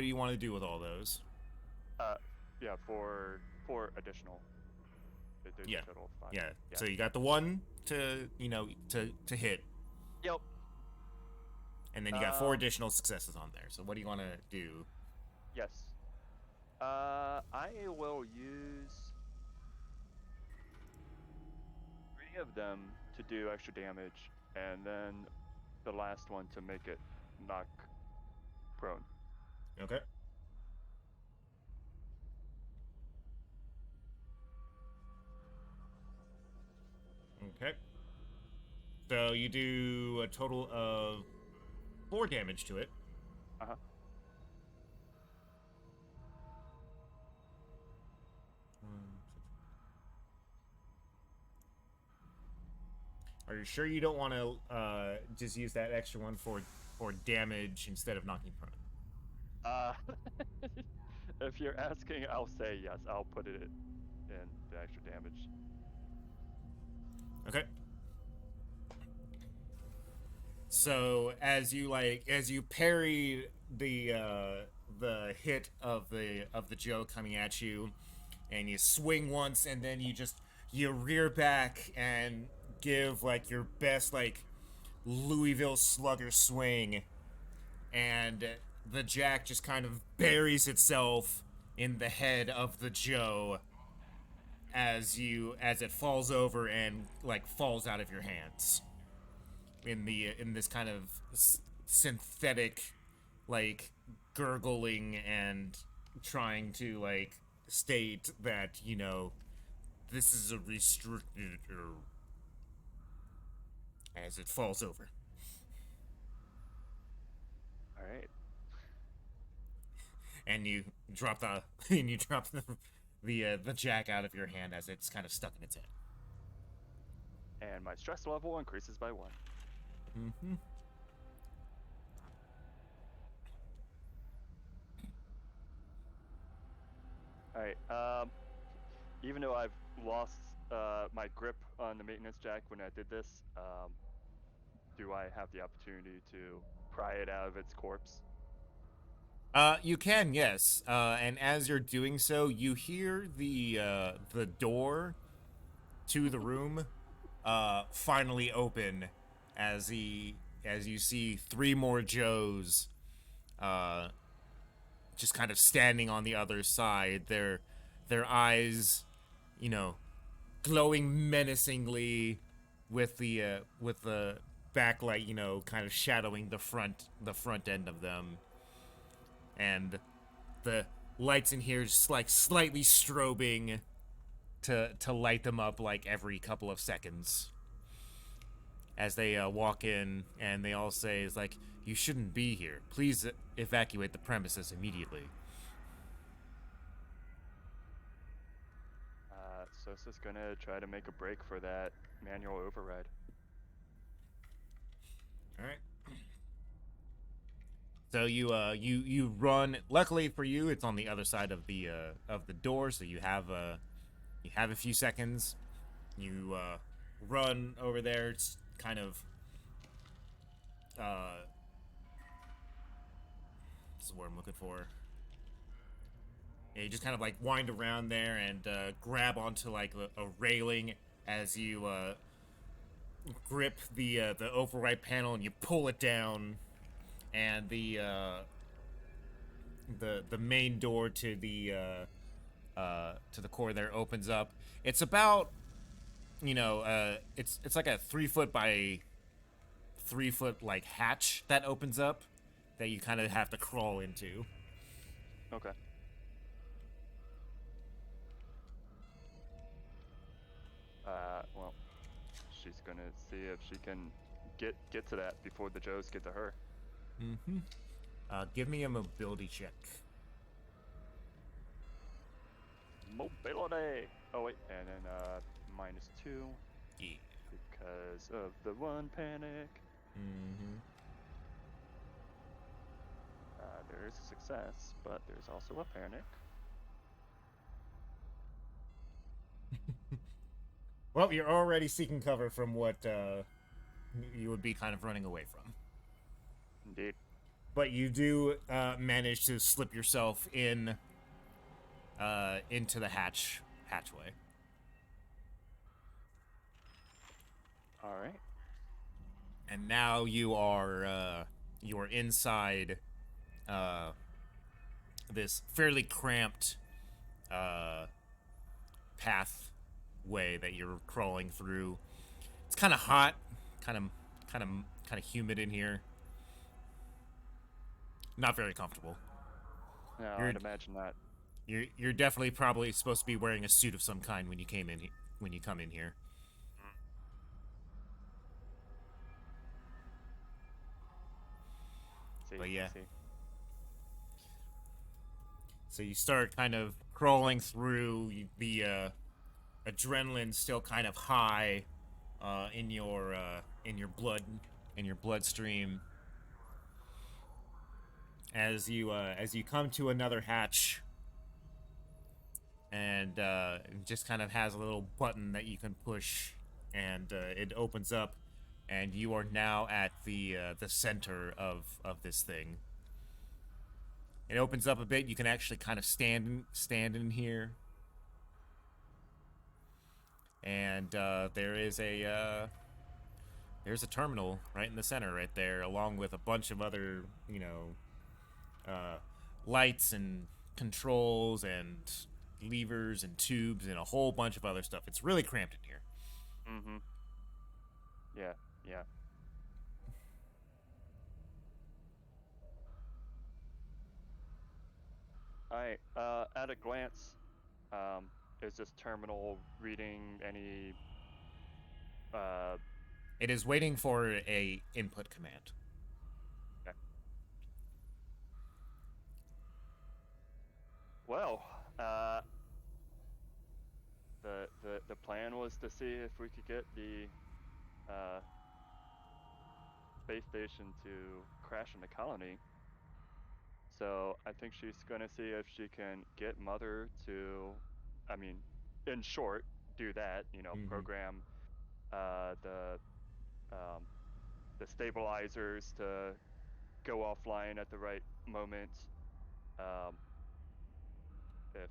do you want to do with all those? Yeah, for additional. There's Yeah. a total of 5. Yeah. So you got the 1 to to hit, Yep. and then you got 4 additional successes on there. So what do you want to do? Yes. I will use 3 of them to do extra damage, and then the last one to make it knock prone. Okay. Okay. So you do a total of 4 damage to it. Uh-huh. Are you sure you don't want to just use that extra one for damage instead of knocking prone? If you're asking, I'll say yes. I'll put it in the extra damage. Okay. So as you parry the hit of the Joe coming at you, and you swing once, and then you rear back and give like your best like Louisville Slugger swing, and the jack just kind of buries itself in the head of the Joe as it falls over and like falls out of your hands in this kind of synthetic like gurgling and trying to like state that, you know, this is a restricted as it falls over. All right. And you drop the jack out of your hand as it's kind of stuck in its head. And my stress level increases by 1. Mm-hmm. All right. Even though I've lost my grip on the maintenance jack when I did this, do I have the opportunity to pry it out of its corpse? You can, yes. And as you're doing so, you hear the door to the room finally open as you see 3 more Joes just kind of standing on the other side, their eyes, you know, glowing menacingly with the backlight, you know, kind of shadowing the front end of them. And the lights in here just like slightly strobing to light them up like every couple of seconds as they walk in, and they all say, "Is like, you shouldn't be here. Please evacuate the premises immediately." Sosa's gonna try to make a break for that manual override. All right. So you run. Luckily for you, it's on the other side of the door, so you have a few seconds. You run over there. It's kind of what's the word I'm looking for? Yeah, you just kind of like wind around there and grab onto like a railing as you grip the override panel and you pull it down, and the main door to the core there opens up. It's about, it's like a 3 foot by 3 foot like hatch that opens up that you kind of have to crawl into. Okay. Well, she's gonna see if she can get to that before the Joes get to her. Mm-hmm. Give me a mobility check. Mobility! Oh wait, and then -2 Yeah. because of the one panic. Mm-hmm. There is a success, but there's also a panic. Well, you're already seeking cover from what you would be kind of running away from. Indeed. But you do manage to slip yourself in into the hatchway. All right. And now you are inside this fairly cramped pathway that you're crawling through. It's kind of hot, kind of humid in here. Not very comfortable. No, You're- I'd imagine not. You're definitely probably supposed to be wearing a suit of some kind when you come in here. See, But yeah. see. So you start kind of crawling through. The adrenaline's still kind of high in your bloodstream. As you come to another hatch, and it just kind of has a little button that you can push, and it opens up, and you are now at the center of this thing. It opens up a bit. You can actually kind of stand in here, and there's a terminal right in the center, right there, along with a bunch of other lights and controls and levers and tubes and a whole bunch of other stuff. It's really cramped in here. Mm-hmm. Yeah, yeah. Alright, at a glance, is this terminal reading any, It is waiting for a input command. Okay. Well, the plan was to see if we could get the, space station to crash in the colony. So I think she's gonna see if she can get Mother to, I mean, in short, do that. Mhm. Program the stabilizers to go offline at the right moment. If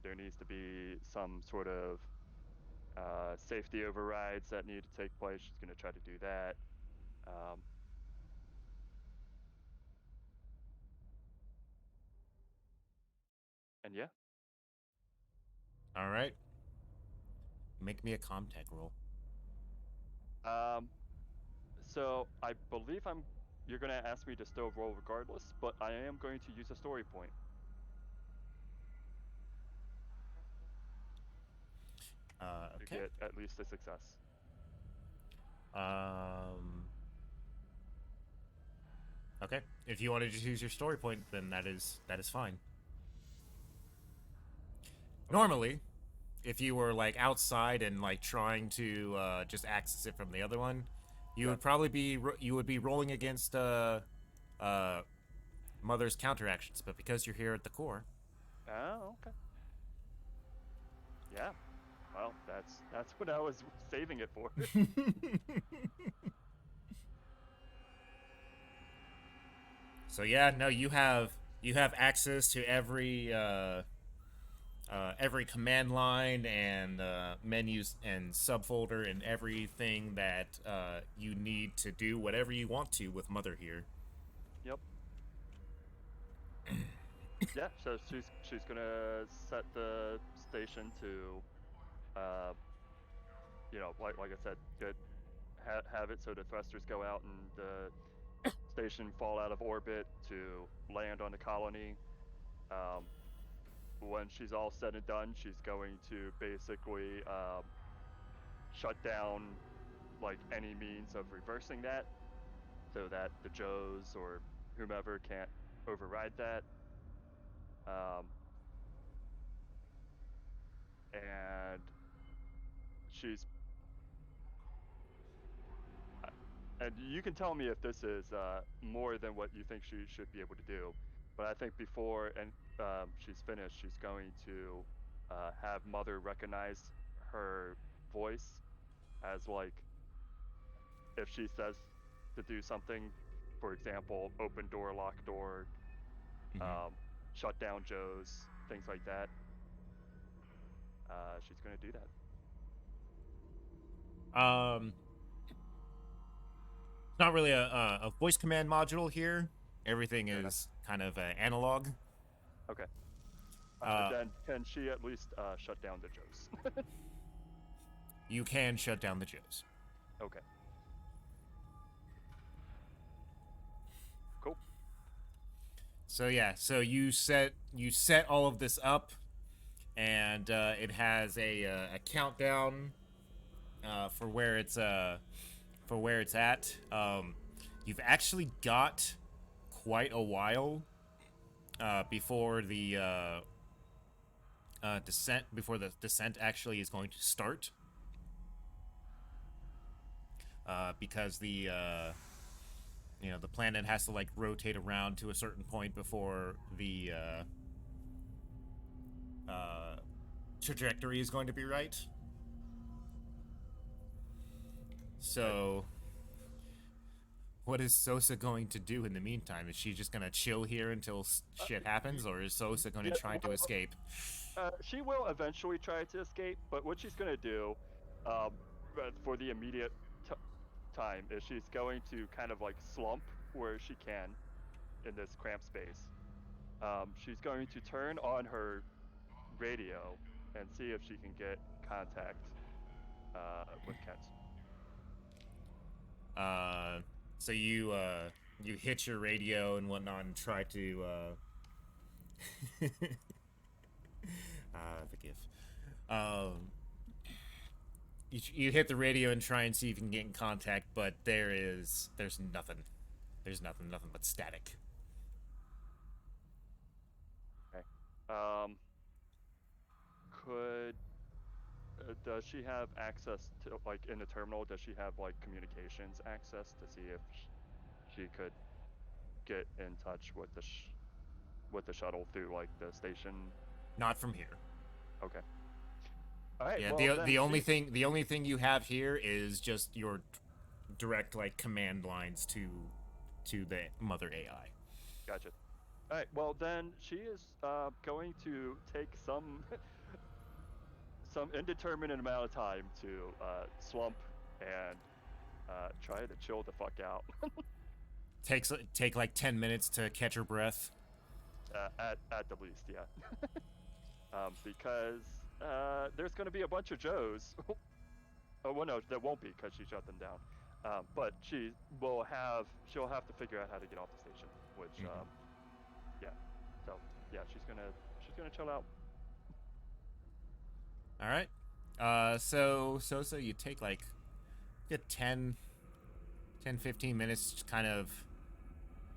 there needs to be some sort of safety overrides that need to take place, she's gonna try to do that. And yeah. All right. Make me a Comtech roll. So I believe you're gonna ask me to still roll regardless, but I am going to use a story point. To Okay. get at least a success. Okay. If you wanted to choose your story point, then that is fine. Normally, if you were like outside and like trying to just access it from the other one, you would probably be rolling against Mother's counteractions. But because you're here at the core, Oh, okay. Yeah. Well, that's what I was saving it for. so yeah, no, you have access to every command line and menus and subfolder and everything that you need to do whatever you want to with Mother here. Yep. Yeah, so she's gonna set the station to, like I said, have it so the thrusters go out and the station fall out of orbit to land on the colony. When she's all said and done, she's going to basically shut down like any means of reversing that, so that the Joes or whomever can't override that. And she's and you can tell me if this is more than what you think she should be able to do, but I think before she's finished, she's going to have Mother recognize her voice as like, if she says to do something, for example, open door, lock door, shut down Joe's, things like that. She's going to do that. It's not really a voice command module here. Everything is kind of analog. Okay. Then can she at least shut down the Joes? You can shut down the Joes. Okay. Cool. So yeah, so you set all of this up, and it has a countdown for where it's at. You've actually got quite a while before the descent actually is going to start, because the planet has to like rotate around to a certain point before the trajectory is going to be right. So, what is Sosa going to do in the meantime? Is she just going to chill here until shit happens, or is Sosa going to try to escape? She will eventually try to escape, but what she's going to do for the immediate time is she's going to kind of like slump where she can in this cramped space. She's going to turn on her radio and see if she can get contact with Kent. So you hit your radio and whatnot and try to the gif. You hit the radio and try and see if you can get in contact, but there's nothing. There's nothing but static. Okay. Does she have access to, like, in the terminal, does she have like communications access to see if she could get in touch with the shuttle through like the station? Not from here. Okay. All right. Yeah, well, the only thing you have here is just your direct like command lines to the Mother AI. Gotcha. All right. Well, then she is going to take some indeterminate amount of time to slump and try to chill the fuck out. Take like 10 minutes to catch her breath. At the least, yeah. Because there's going to be a bunch of Joes. Oh, well, no, there won't be because she shut them down. But she'll have to figure out how to get off the station, which, yeah. So, yeah, she's gonna chill out. All right. So Sosa, you take like get 10, 15 minutes to kind of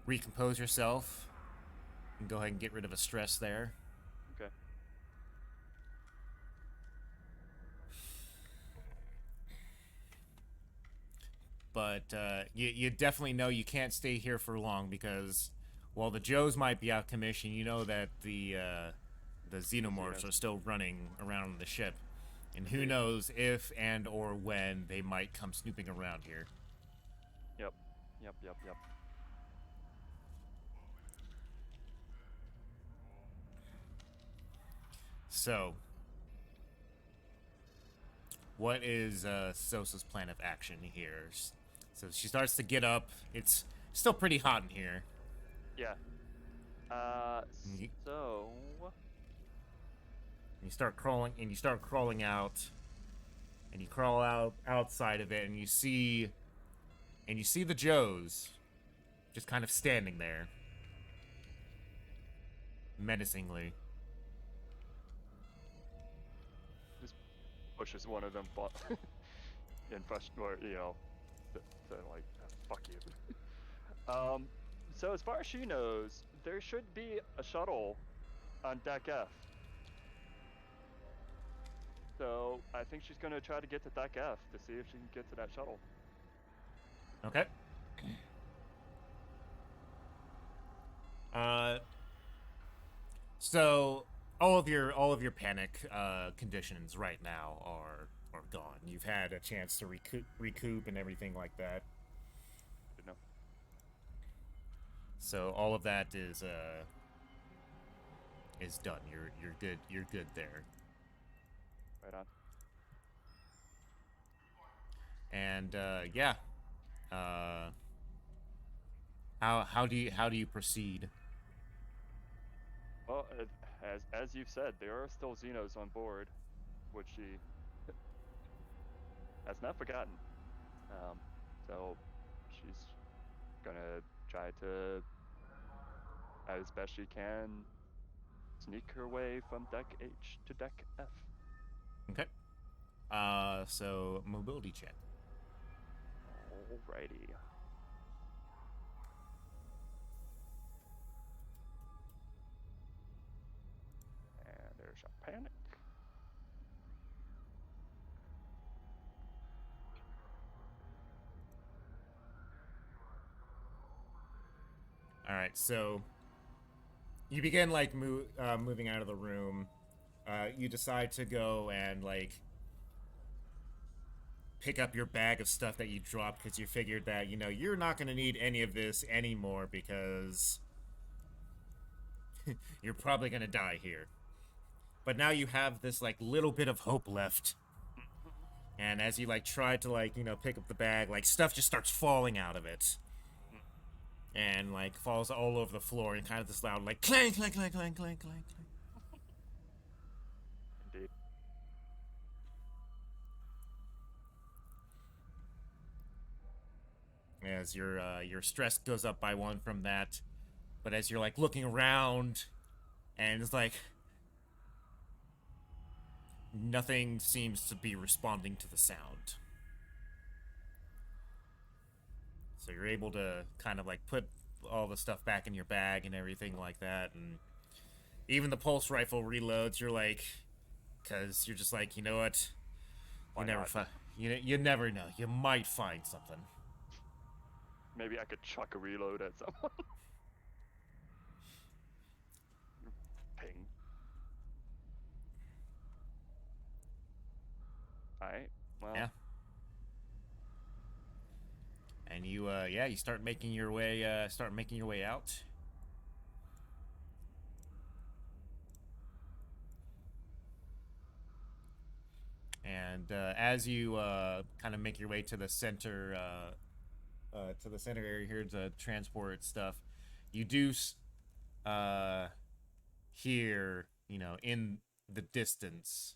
recompose yourself and go ahead and get rid of a stress there. Okay. But you definitely know you can't stay here for long because while the Joes might be out commission, you know that the Xenomorphs Xenos. are still running around the ship. And who knows if and or when they might come snooping around here. Yep. So, what is Sosa's plan of action here? So she starts to get up. It's still pretty hot in here. Yeah. Ye- So You start crawling out, and you crawl out outside of it, and you see the Joes just kind of standing there, menacingly. pushes one of them in frustration, or to like, fuck you. So as far as she knows, there should be a shuttle on deck F. So I think she's gonna try to get to deck F to see if she can get to that shuttle. Okay. So all of your panic conditions right now are gone. You've had a chance to recoup and everything like that. Good enough. So all of that is done. You're good. You're good there. Right on. And yeah. How do you proceed? Well, as you've said, there are still Xenos on board, which she has not forgotten. So she's gonna try to, as best she can, sneak her way from deck H to deck F. Okay. So mobility check. Alrighty. And there's a panic. All right. So you begin like moving out of the room. You decide to go and like pick up your bag of stuff that you dropped because you figured that you're not going to need any of this anymore because you're probably going to die here. But now you have this like little bit of hope left. And as you like try to like pick up the bag, like stuff just starts falling out of it. And like falls all over the floor and kind of this loud like clank clank clank clank clank clank. Indeed. As your stress goes up by 1 from that, but as you're like looking around, and it's like nothing seems to be responding to the sound. So you're able to kind of like put all the stuff back in your bag and everything like that, and even the pulse rifle reloads. You're like, because you're just like, you know what? Why not? You never know. You might find something. Maybe I could chuck a reload at someone. Ping. Alright, well. Yeah. And you start making your way out. And as you kind of make your way to the center area here to transport stuff, you do hear, in the distance,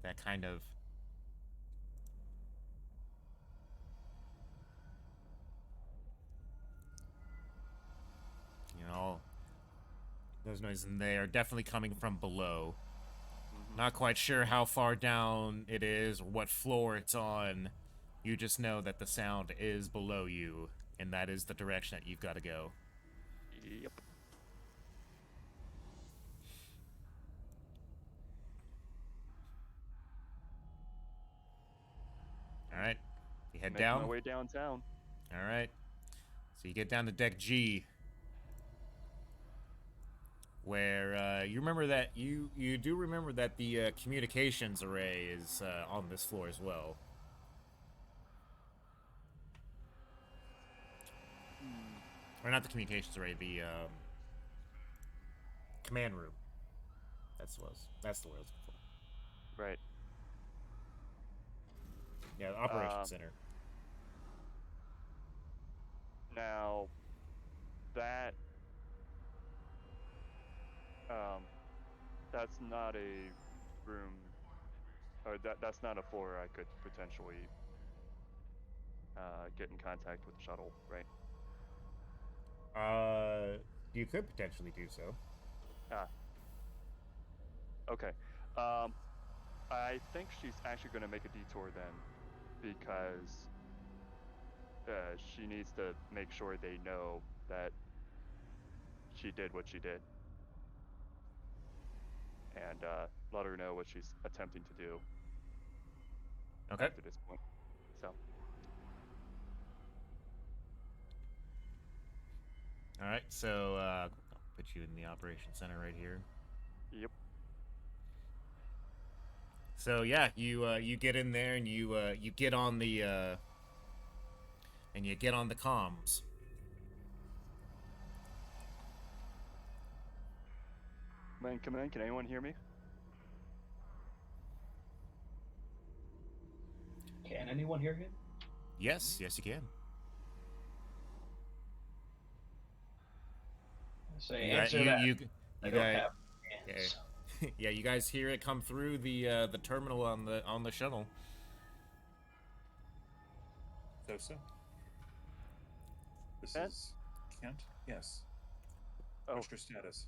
that kind of those noises, and they are definitely coming from below. Not quite sure how far down it is or what floor it's on. You just know that the sound is below you, and that is the direction that you've got to go. Yep. All right, you head Making down. my way downtown. All right, so you get down to deck G, where you remember that you do remember that the communications array is on this floor as well. Or not the communications array, the command room. That's the word I was looking for. Right. Yeah, the operations center. Now, that that's not a room, or that's not a floor I could potentially get in contact with the shuttle, right? You could potentially do so. Okay. I think she's actually going to make a detour then, because she needs to make sure they know that she did what she did, and let her know what she's attempting to do. Okay. To this point, so. All right, so I'll put you in the operations center right here. Yep. So yeah, you get in there and you get on the comms. Man, come in. Can anyone hear me? Can anyone hear him? Yes, you can. Say You, answer you, that. you, I you don't guys, have hands. yeah, you guys hear it come through the terminal on the shuttle. Thosa? This Ed? is Kent? Yes. Oh. What's your status?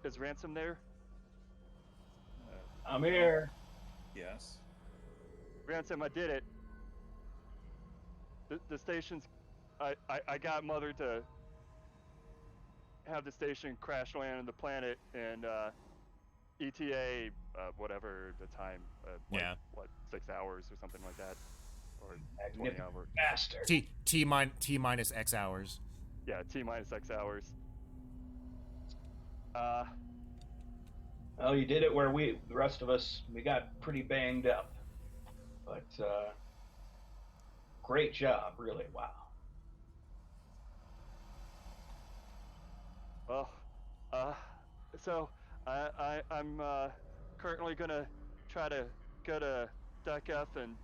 Is Ransom there? I'm here. Yes. Ransom, I did it. The station's... I got Mother to have the station crash land on the planet, and ETA, whatever the time, Yeah. what, 6 hours or something like that, or 20 hours. Bastard. T minus X hours. Yeah, T minus X hours. Well, you did it where the rest of us, we got pretty banged up. But, great job, really, wow. Well, so I'm currently gonna try to go to Deck F and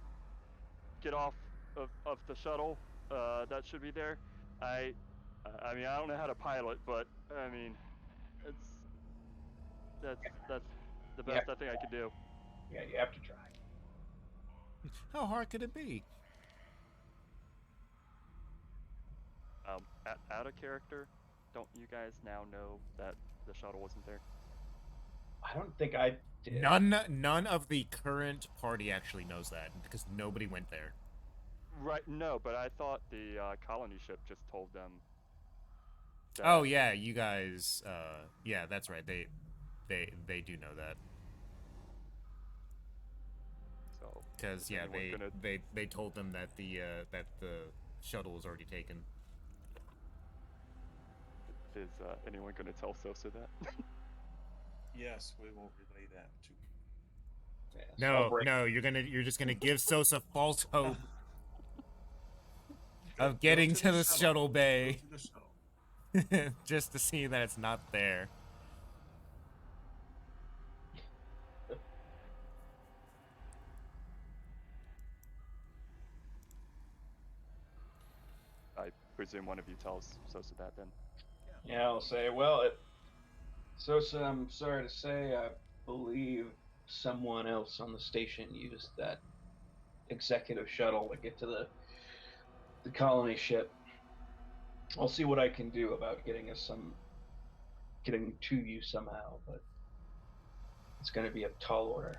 get off of the shuttle that should be there. I mean, I don't know how to pilot, but I mean, that's the best I think I could do. Yeah, you have to try. How hard could it be? Out of character, don't you guys now know that the shuttle wasn't there? I don't think I did. None of the current party actually knows that because nobody went there. Right, no, but I thought the colony ship just told them. Oh yeah, you guys. Yeah, that's right. They do know that. So. Because yeah, they told them that the shuttle was already taken. Is anyone going to tell Sosa that? Yes, we will relay that to. Yeah, No, you're just gonna give Sosa false hope of getting to the shuttle bay, Go to the shuttle. just to see that it's not there. I presume one of you tells Sosa that then. Yeah, I'll say, well, Sosa, I'm sorry to say, I believe someone else on the station used that executive shuttle to get to the colony ship. I'll see what I can do about getting us some getting to you somehow, but it's going to be a tall order.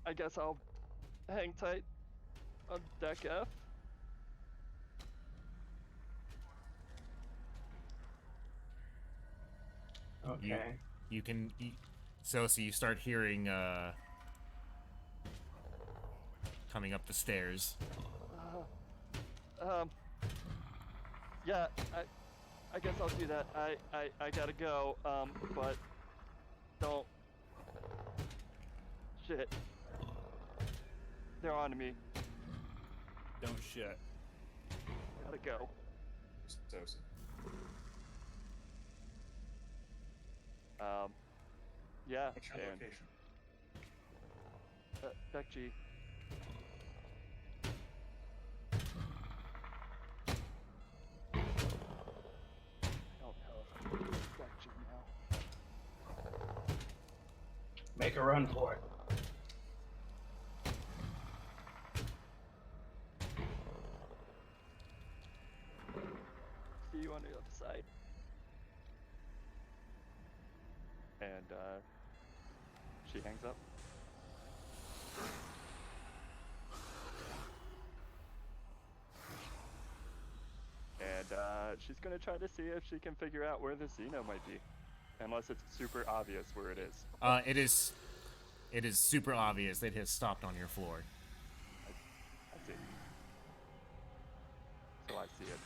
I guess I'll hang tight on deck F. Okay. You can. So you start hearing coming up the stairs. Yeah, I guess I'll do that. I gotta go. But don't. Shit. They're on to me. Don't shit. Gotta go. Sosa. Yeah. What's your And location? Deck G. I don't know if I'm Deck G now. Make a run for it. See you on the other side. And she hangs up. And she's gonna try to see if she can figure out where the Xeno might be, unless it's super obvious where it is. It is super obvious it has stopped on your floor. I see. So I see it.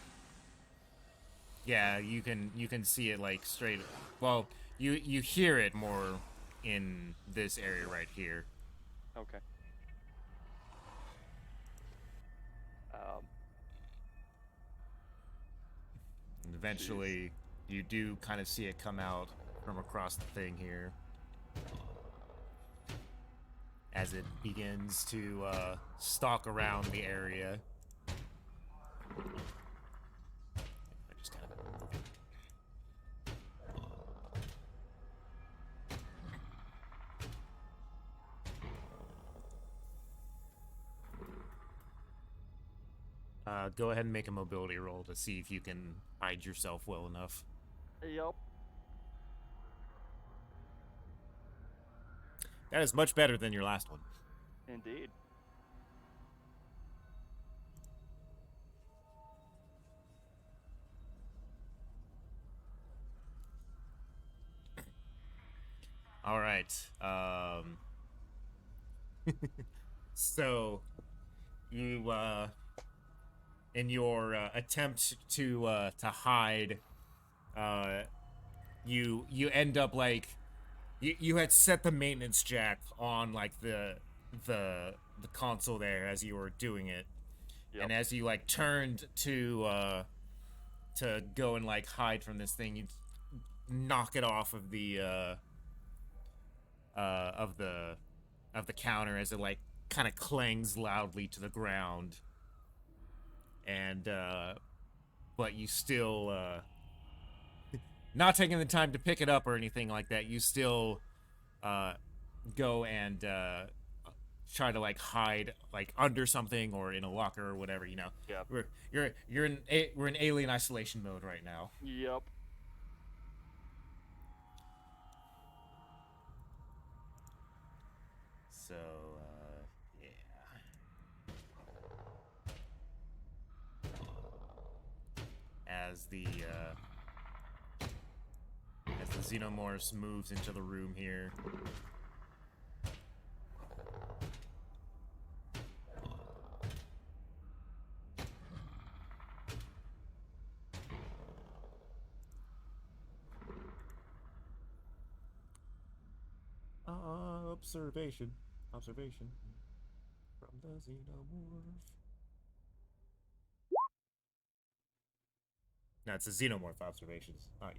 Yeah, you can see it like straight. Well, you hear it more in this area right here. Okay. And eventually, you do kind of see it come out from across the thing here. As it begins to stalk around the area. I just kind of move it. Go ahead and make a mobility roll to see if you can hide yourself well enough. Yup. That is much better than your last one. Indeed. All right. So you in your attempt to hide, you end up like you had set the maintenance jack on like the console there as you were doing it. Yep. And as you like turned to go and like hide from this thing, you knock it off of the counter as it like kind of clangs loudly to the ground. And but you still not taking the time to pick it up or anything like that. You still go and try to like hide like under something or in a locker or whatever, you know. Yeah. We're in alien isolation mode right now. Yep. So yeah. As the Xenomorph moves into the room here. Observation from the Xenomorph. No, it's a Xenomorph observations, not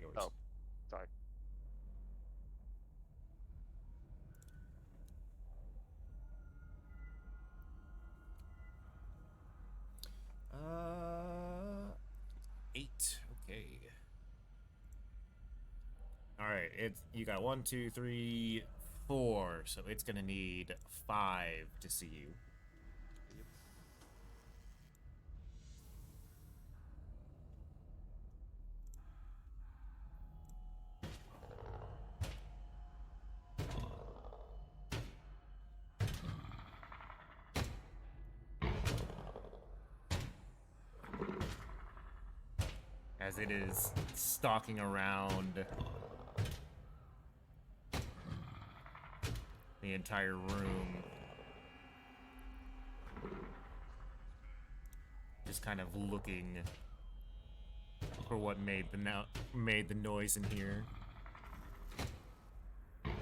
yours. Oh, sorry. it's you got 1, 2, 3, 4, so it's gonna need 5 to see you. Yep. As it is stalking around the entire room, just kind of looking for what made the noise in here. It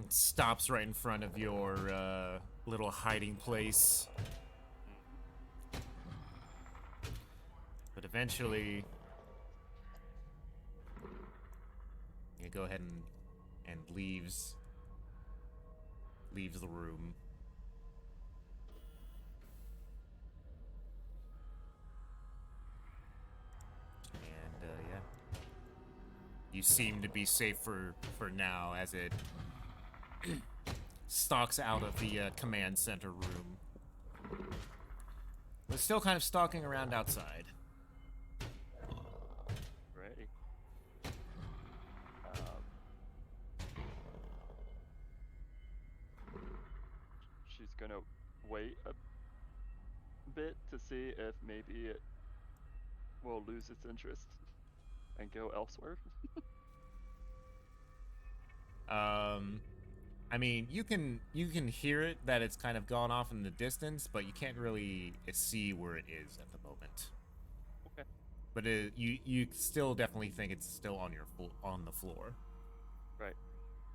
stops right in front of your little hiding place. But eventually, you go ahead and leaves the room. And yeah, you seem to be safe for now as it stalks out of the command center room. But still kind of stalking around outside. Ready. She's gonna wait a bit to see if maybe it will lose its interest and go elsewhere. I mean, you can hear it that it's kind of gone off in the distance, but you can't really see where it is at the moment. Okay. But you still definitely think it's still on the floor. Right.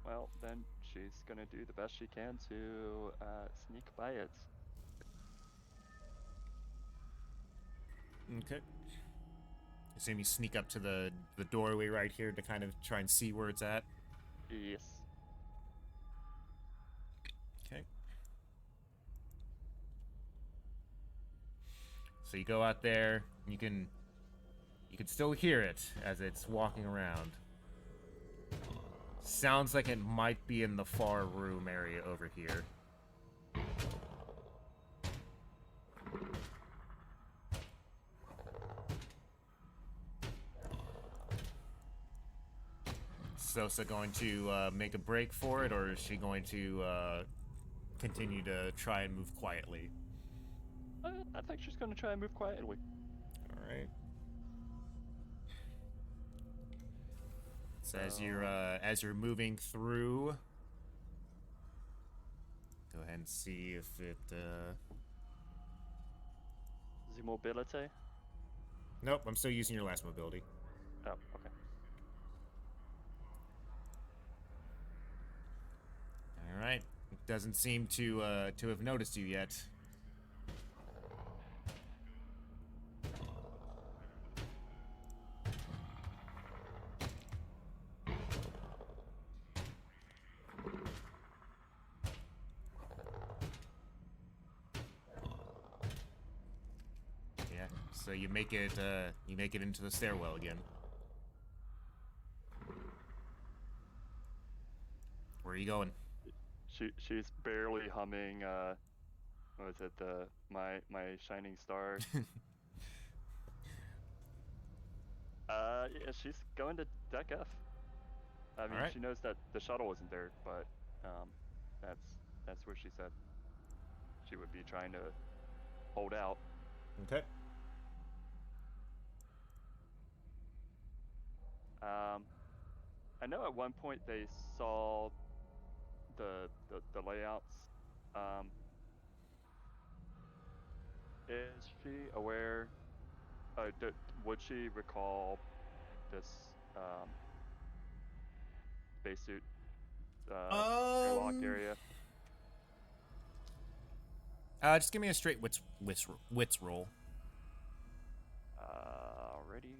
Well, then she's gonna do the best she can to sneak by it. Okay. Assume you sneak up to the doorway right here to kind of try and see where it's at. Yes. Okay. So you go out there. You can still hear it as it's walking around. Sounds like it might be in the far room area over here. Sosa going to make a break for it, or is she going to continue to try and move quietly? I think she's gonna try and move quietly. All right. So as you're moving through, go ahead and see if it. The mobility. Nope, I'm still using your last mobility. Oh, okay. All right. It doesn't seem to have noticed you yet. Yeah. So you make it into the stairwell again. Where are you going? She's barely humming. What was it? My shining star. Yeah, she's going to deck F. I mean, Alright. she knows that the shuttle isn't there, but that's where she said she would be trying to hold out. Okay. I know at one point they saw the layouts. Is she aware? Would she recall this spacesuit airlock area? Just give me a straight wits roll. Already.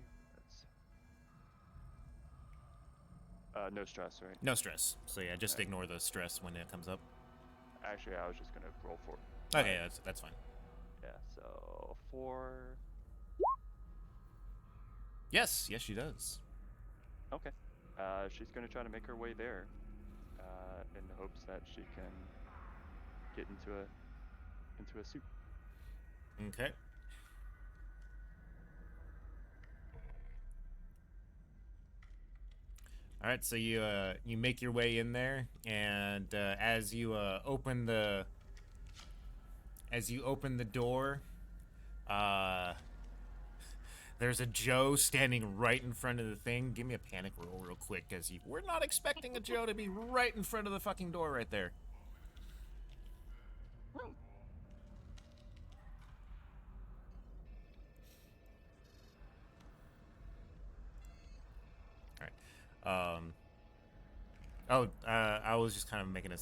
No stress, right? No stress. So yeah, just Okay. ignore the stress when it comes up. Actually, I was just gonna roll for. Okay, that's fine. Yeah. So 4. Yes, yes, she does. Okay. She's gonna try to make her way there, in the hopes that she can get into a suit. Okay. All right, so you make your way in there, and as you open the door, there's a Joe standing right in front of the thing. Give me a panic roll real quick, because we're not expecting a Joe to be right in front of the fucking door right there. All right. I was just kind of making a.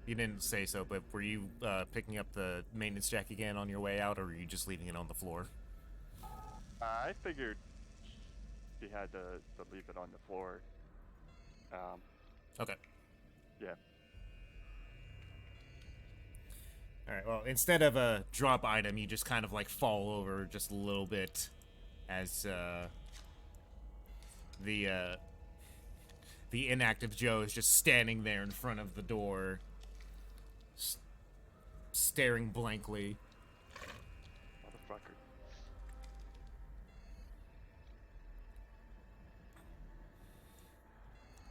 You didn't say so, but were you picking up the maintenance jack again on your way out, or were you just leaving it on the floor? I figured she had to leave it on the floor. Okay. Yeah. All right. Well, instead of a drop item, you just kind of like fall over just a little bit, as the inactive Joe is just standing there in front of the door, staring blankly. Motherfucker.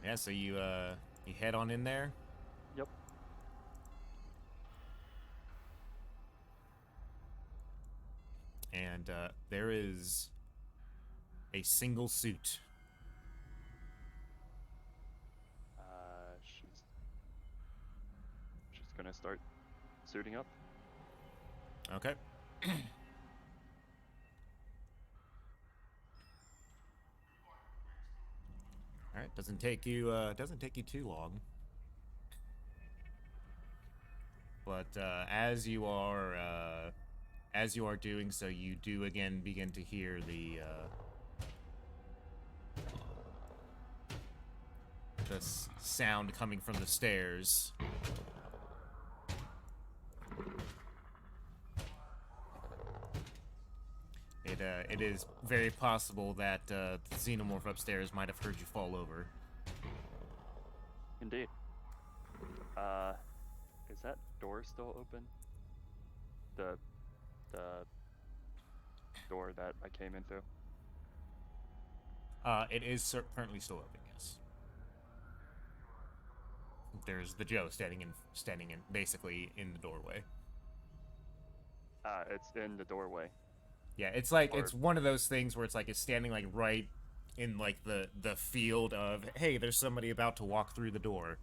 Yeah. So you head on in there. Yep. And there is a single suit. She's gonna start suiting up. Okay. All right. Doesn't take you too long. But as you are doing so, you do again begin to hear the sound coming from the stairs. It is very possible that the xenomorph upstairs might have heard you fall over. Indeed. Is that door still open? The door that I came in through? It is currently still open. Yes. There's the Joe standing in basically in the doorway. It's in the doorway. Yeah, it's like Or- it's one of those things where it's like it's standing like right in like the field of, hey, there's somebody about to walk through the door.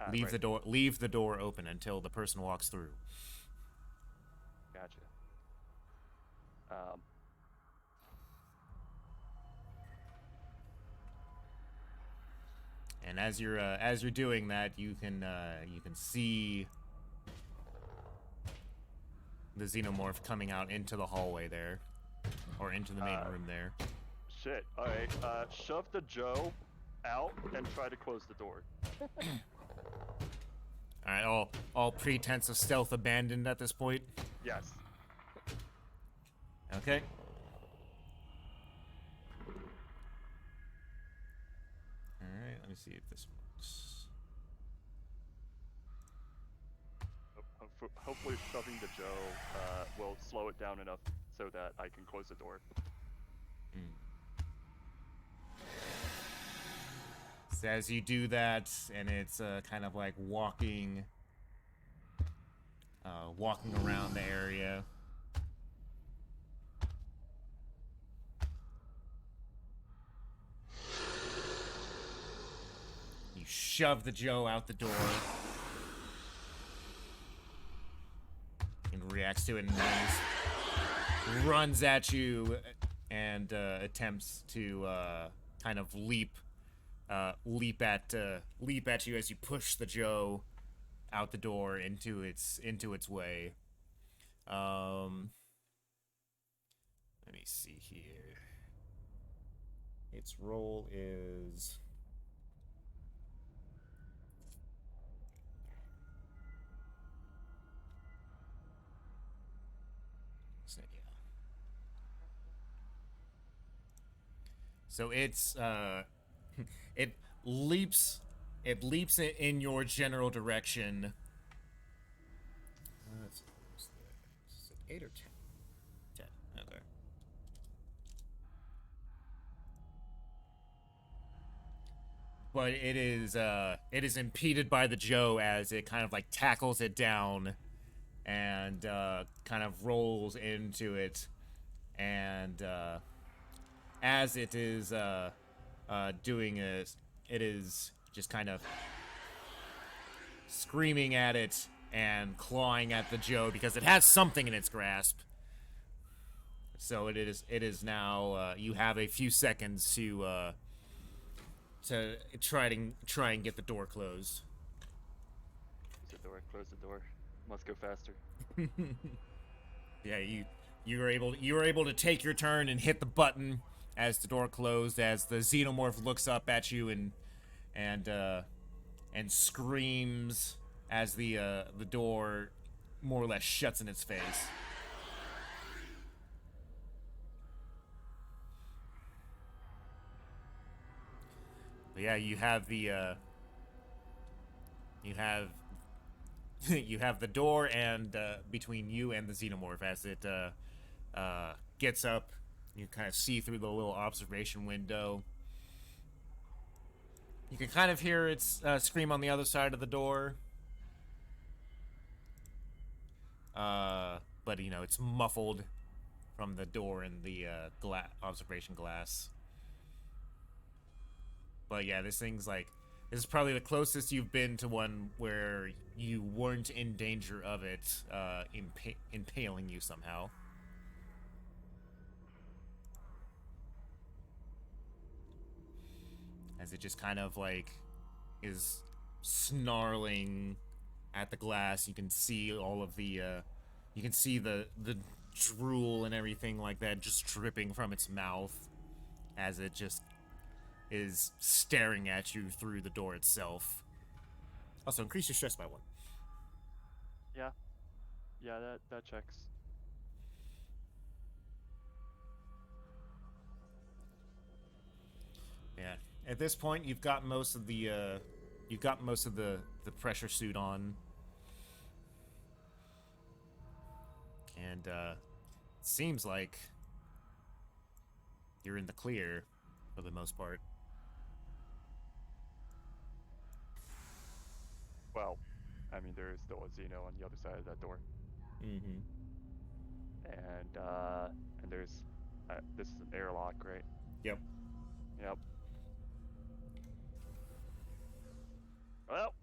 Leave the door open until the person walks through. Gotcha. And as you're doing that, you can see the xenomorph coming out into the hallway there, or into the main room there. Shit. Alright, shove the Joe out and try to close the door. All right, all pretense of stealth abandoned at this point. Yes. Okay. All right, let me see if this works. Hopefully shoving the Joe will slow it down enough so that I can close the door. So as you do that, and it's kind of like walking around the area. You shove the Joe out the door. And reacts to it and then runs at you and attempts to kind of leap at you as you push the Joe out the door into its way. Let me see here. Its roll is So it's it leaps in your general direction. Let's see, is it 8 or 10? 10. Okay. But it is impeded by the Joe as it kind of like tackles it down and kind of rolls into it, and as it is doing it, it is just kind of screaming at it and clawing at the Joe because it has something in its grasp. So it is now you have a few seconds to try and get the door closed. Close the door. Must go faster. Yeah, you were able to take your turn and hit the button as the door closed, as the xenomorph looks up at you and screams as the door more or less shuts in its face. But yeah, you have the you have the door and between you and the xenomorph as it gets up. You kind of see through the little observation window. You can kind of hear it scream on the other side of the door. But you know, it's muffled from the door and the observation glass. But yeah, this is probably the closest you've been to one where you weren't in danger of it impaling you somehow. As it just kind of like is snarling at the glass. You can see all of the you can see the drool and everything like that just dripping from its mouth as it just is staring at you through the door itself. Also, increase your stress by 1. Yeah, that checks. Yeah. At this point, you've got most of the pressure suit on, and it seems like you're in the clear for the most part. Well, I mean, there is still a Xeno on the other side of that door. Mm-hmm. And there's this is an airlock, right? Yep. Yep. Well,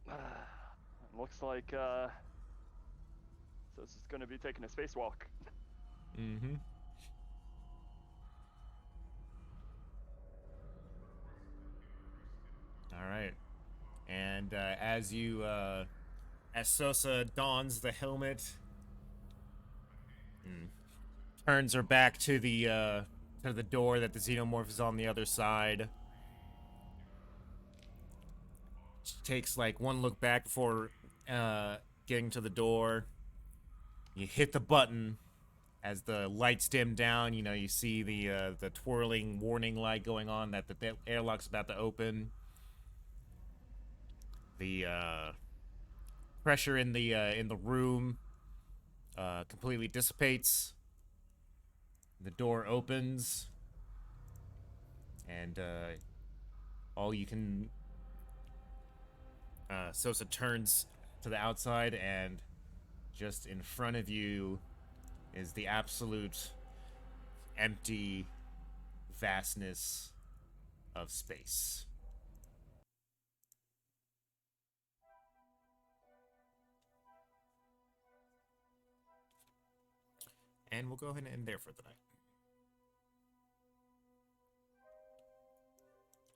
looks like so this is gonna be taking a spacewalk. Mm-hmm. All right. And as Sosa dons the helmet, turns her back to the door that the xenomorph is on the other side. She takes like one look back before getting to the door. You hit the button as the lights dim down. You know, you see the twirling warning light going on that the airlock's about to open. The pressure in the room completely dissipates. The door opens, and all you can. Sosa turns to the outside, and just in front of you is the absolute empty vastness of space. And we'll go ahead and end there for the night.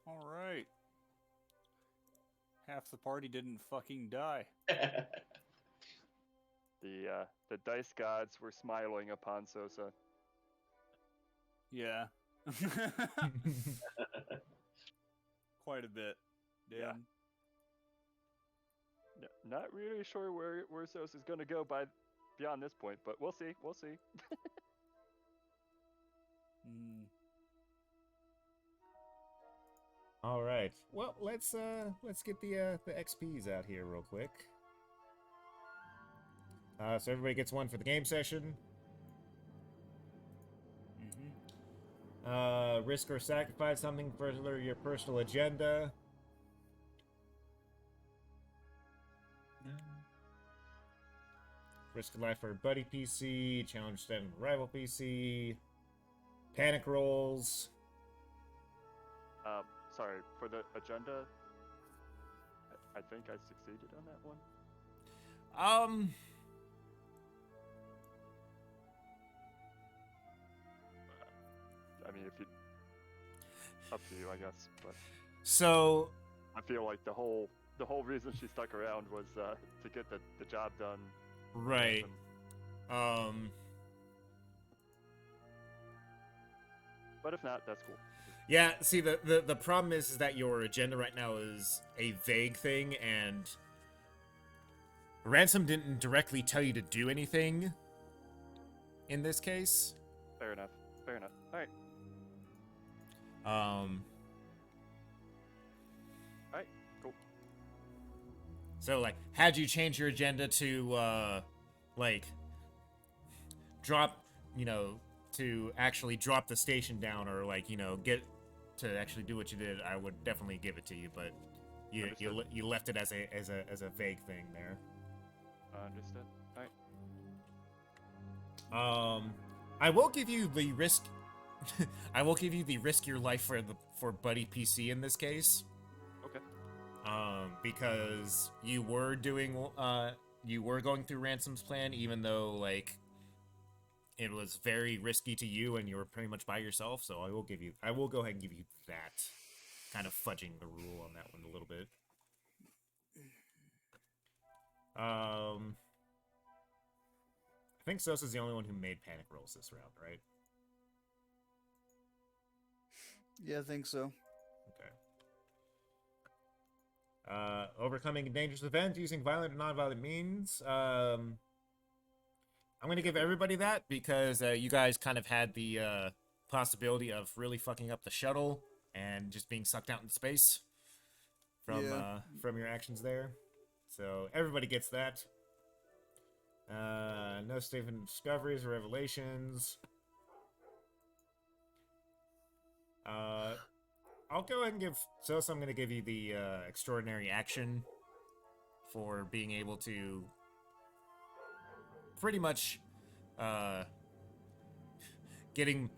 All right. Half the party didn't fucking die. The dice gods were smiling upon Sosa. Yeah. Quite a bit. Yeah. Not really sure where Sosa's gonna go beyond this point, but we'll see. We'll see. All right. Well, let's get the XPs out here real quick. So everybody gets one for the game session. Risk or sacrifice something for your personal agenda. Risk of life for a buddy PC. Challenge them rival PC. Panic rolls. Sorry, for the agenda, I think I succeeded on that one. I mean, if you, up to you, I guess. But So I feel like the whole reason she stuck around was to get the job done. right. But if not, that's cool. Yeah, see, the problem is that your agenda right now is a vague thing, and Ransom didn't directly tell you to do anything in this case. Fair enough. Fair enough. All right. All right, cool. So, like, had you changed your agenda to, like, drop, to actually drop the station down, or, like, get to actually do what you did, I would definitely give it to you, but you left it as a vague thing there. Understood. All right. I will give you the risk. I will give you the risk your life for buddy PC in this case. Okay. Because you were going through Ransom's plan, even though like it was very risky to you and you were pretty much by yourself. So I will go ahead and give you that, kind of fudging the rule on that one a little bit. I think Sosa's the only one who made panic rolls this round, right? Yeah, I think so. Okay. Overcoming a dangerous event using violent or non-violent means. I'm going to give everybody that because you guys kind of had the possibility of really fucking up the shuttle and just being sucked out into space from your actions there. So everybody gets that. No Stephen discoveries or revelations. I'll go ahead and give Sosa. I'm going to give you the extraordinary action for being able to pretty much getting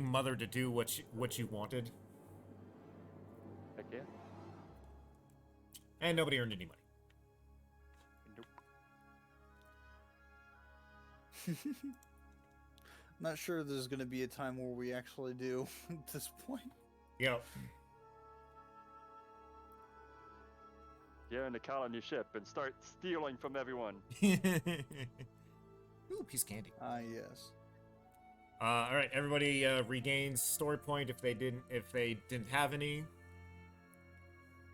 Mother to do what you wanted. Heck yeah. And nobody earned any money. Nope. Not sure there's going to be a time where we actually do at this point. Yep. Get in the colony ship and start stealing from everyone. Ooh, piece of candy. Ah, yes. All right, everybody regains story point if they didn't have any.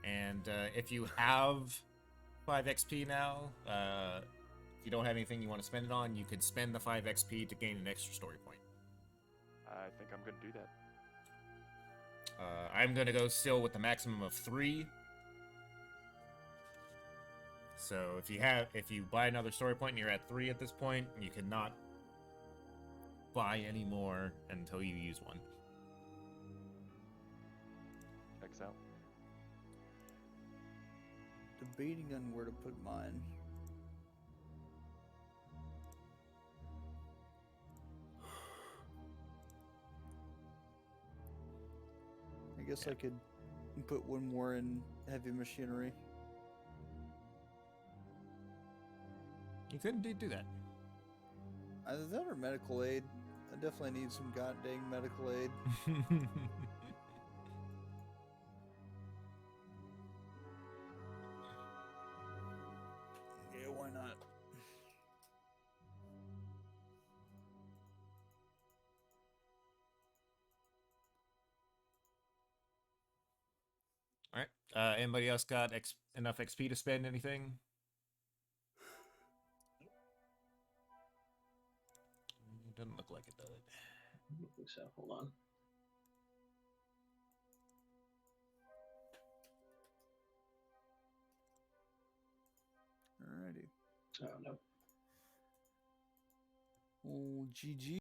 And if you have 5 XP now, if you don't have anything you want to spend it on, you can spend the 5 XP to gain an extra story point. I think I'm gonna do that. I'm gonna go still with the maximum of 3. So if you buy another story point and you're at 3 at this point, you cannot buy any more until you use one. Checks out. Debating on where to put mine. I guess I could put one more in heavy machinery. You could indeed do that. Either that or medical aid. I definitely need some goddamn medical aid. Yeah, why not? All right. Anybody else got enough XP to spend anything? It doesn't look like it, does it? I don't think so. Hold on. Oh no. Oh, GG.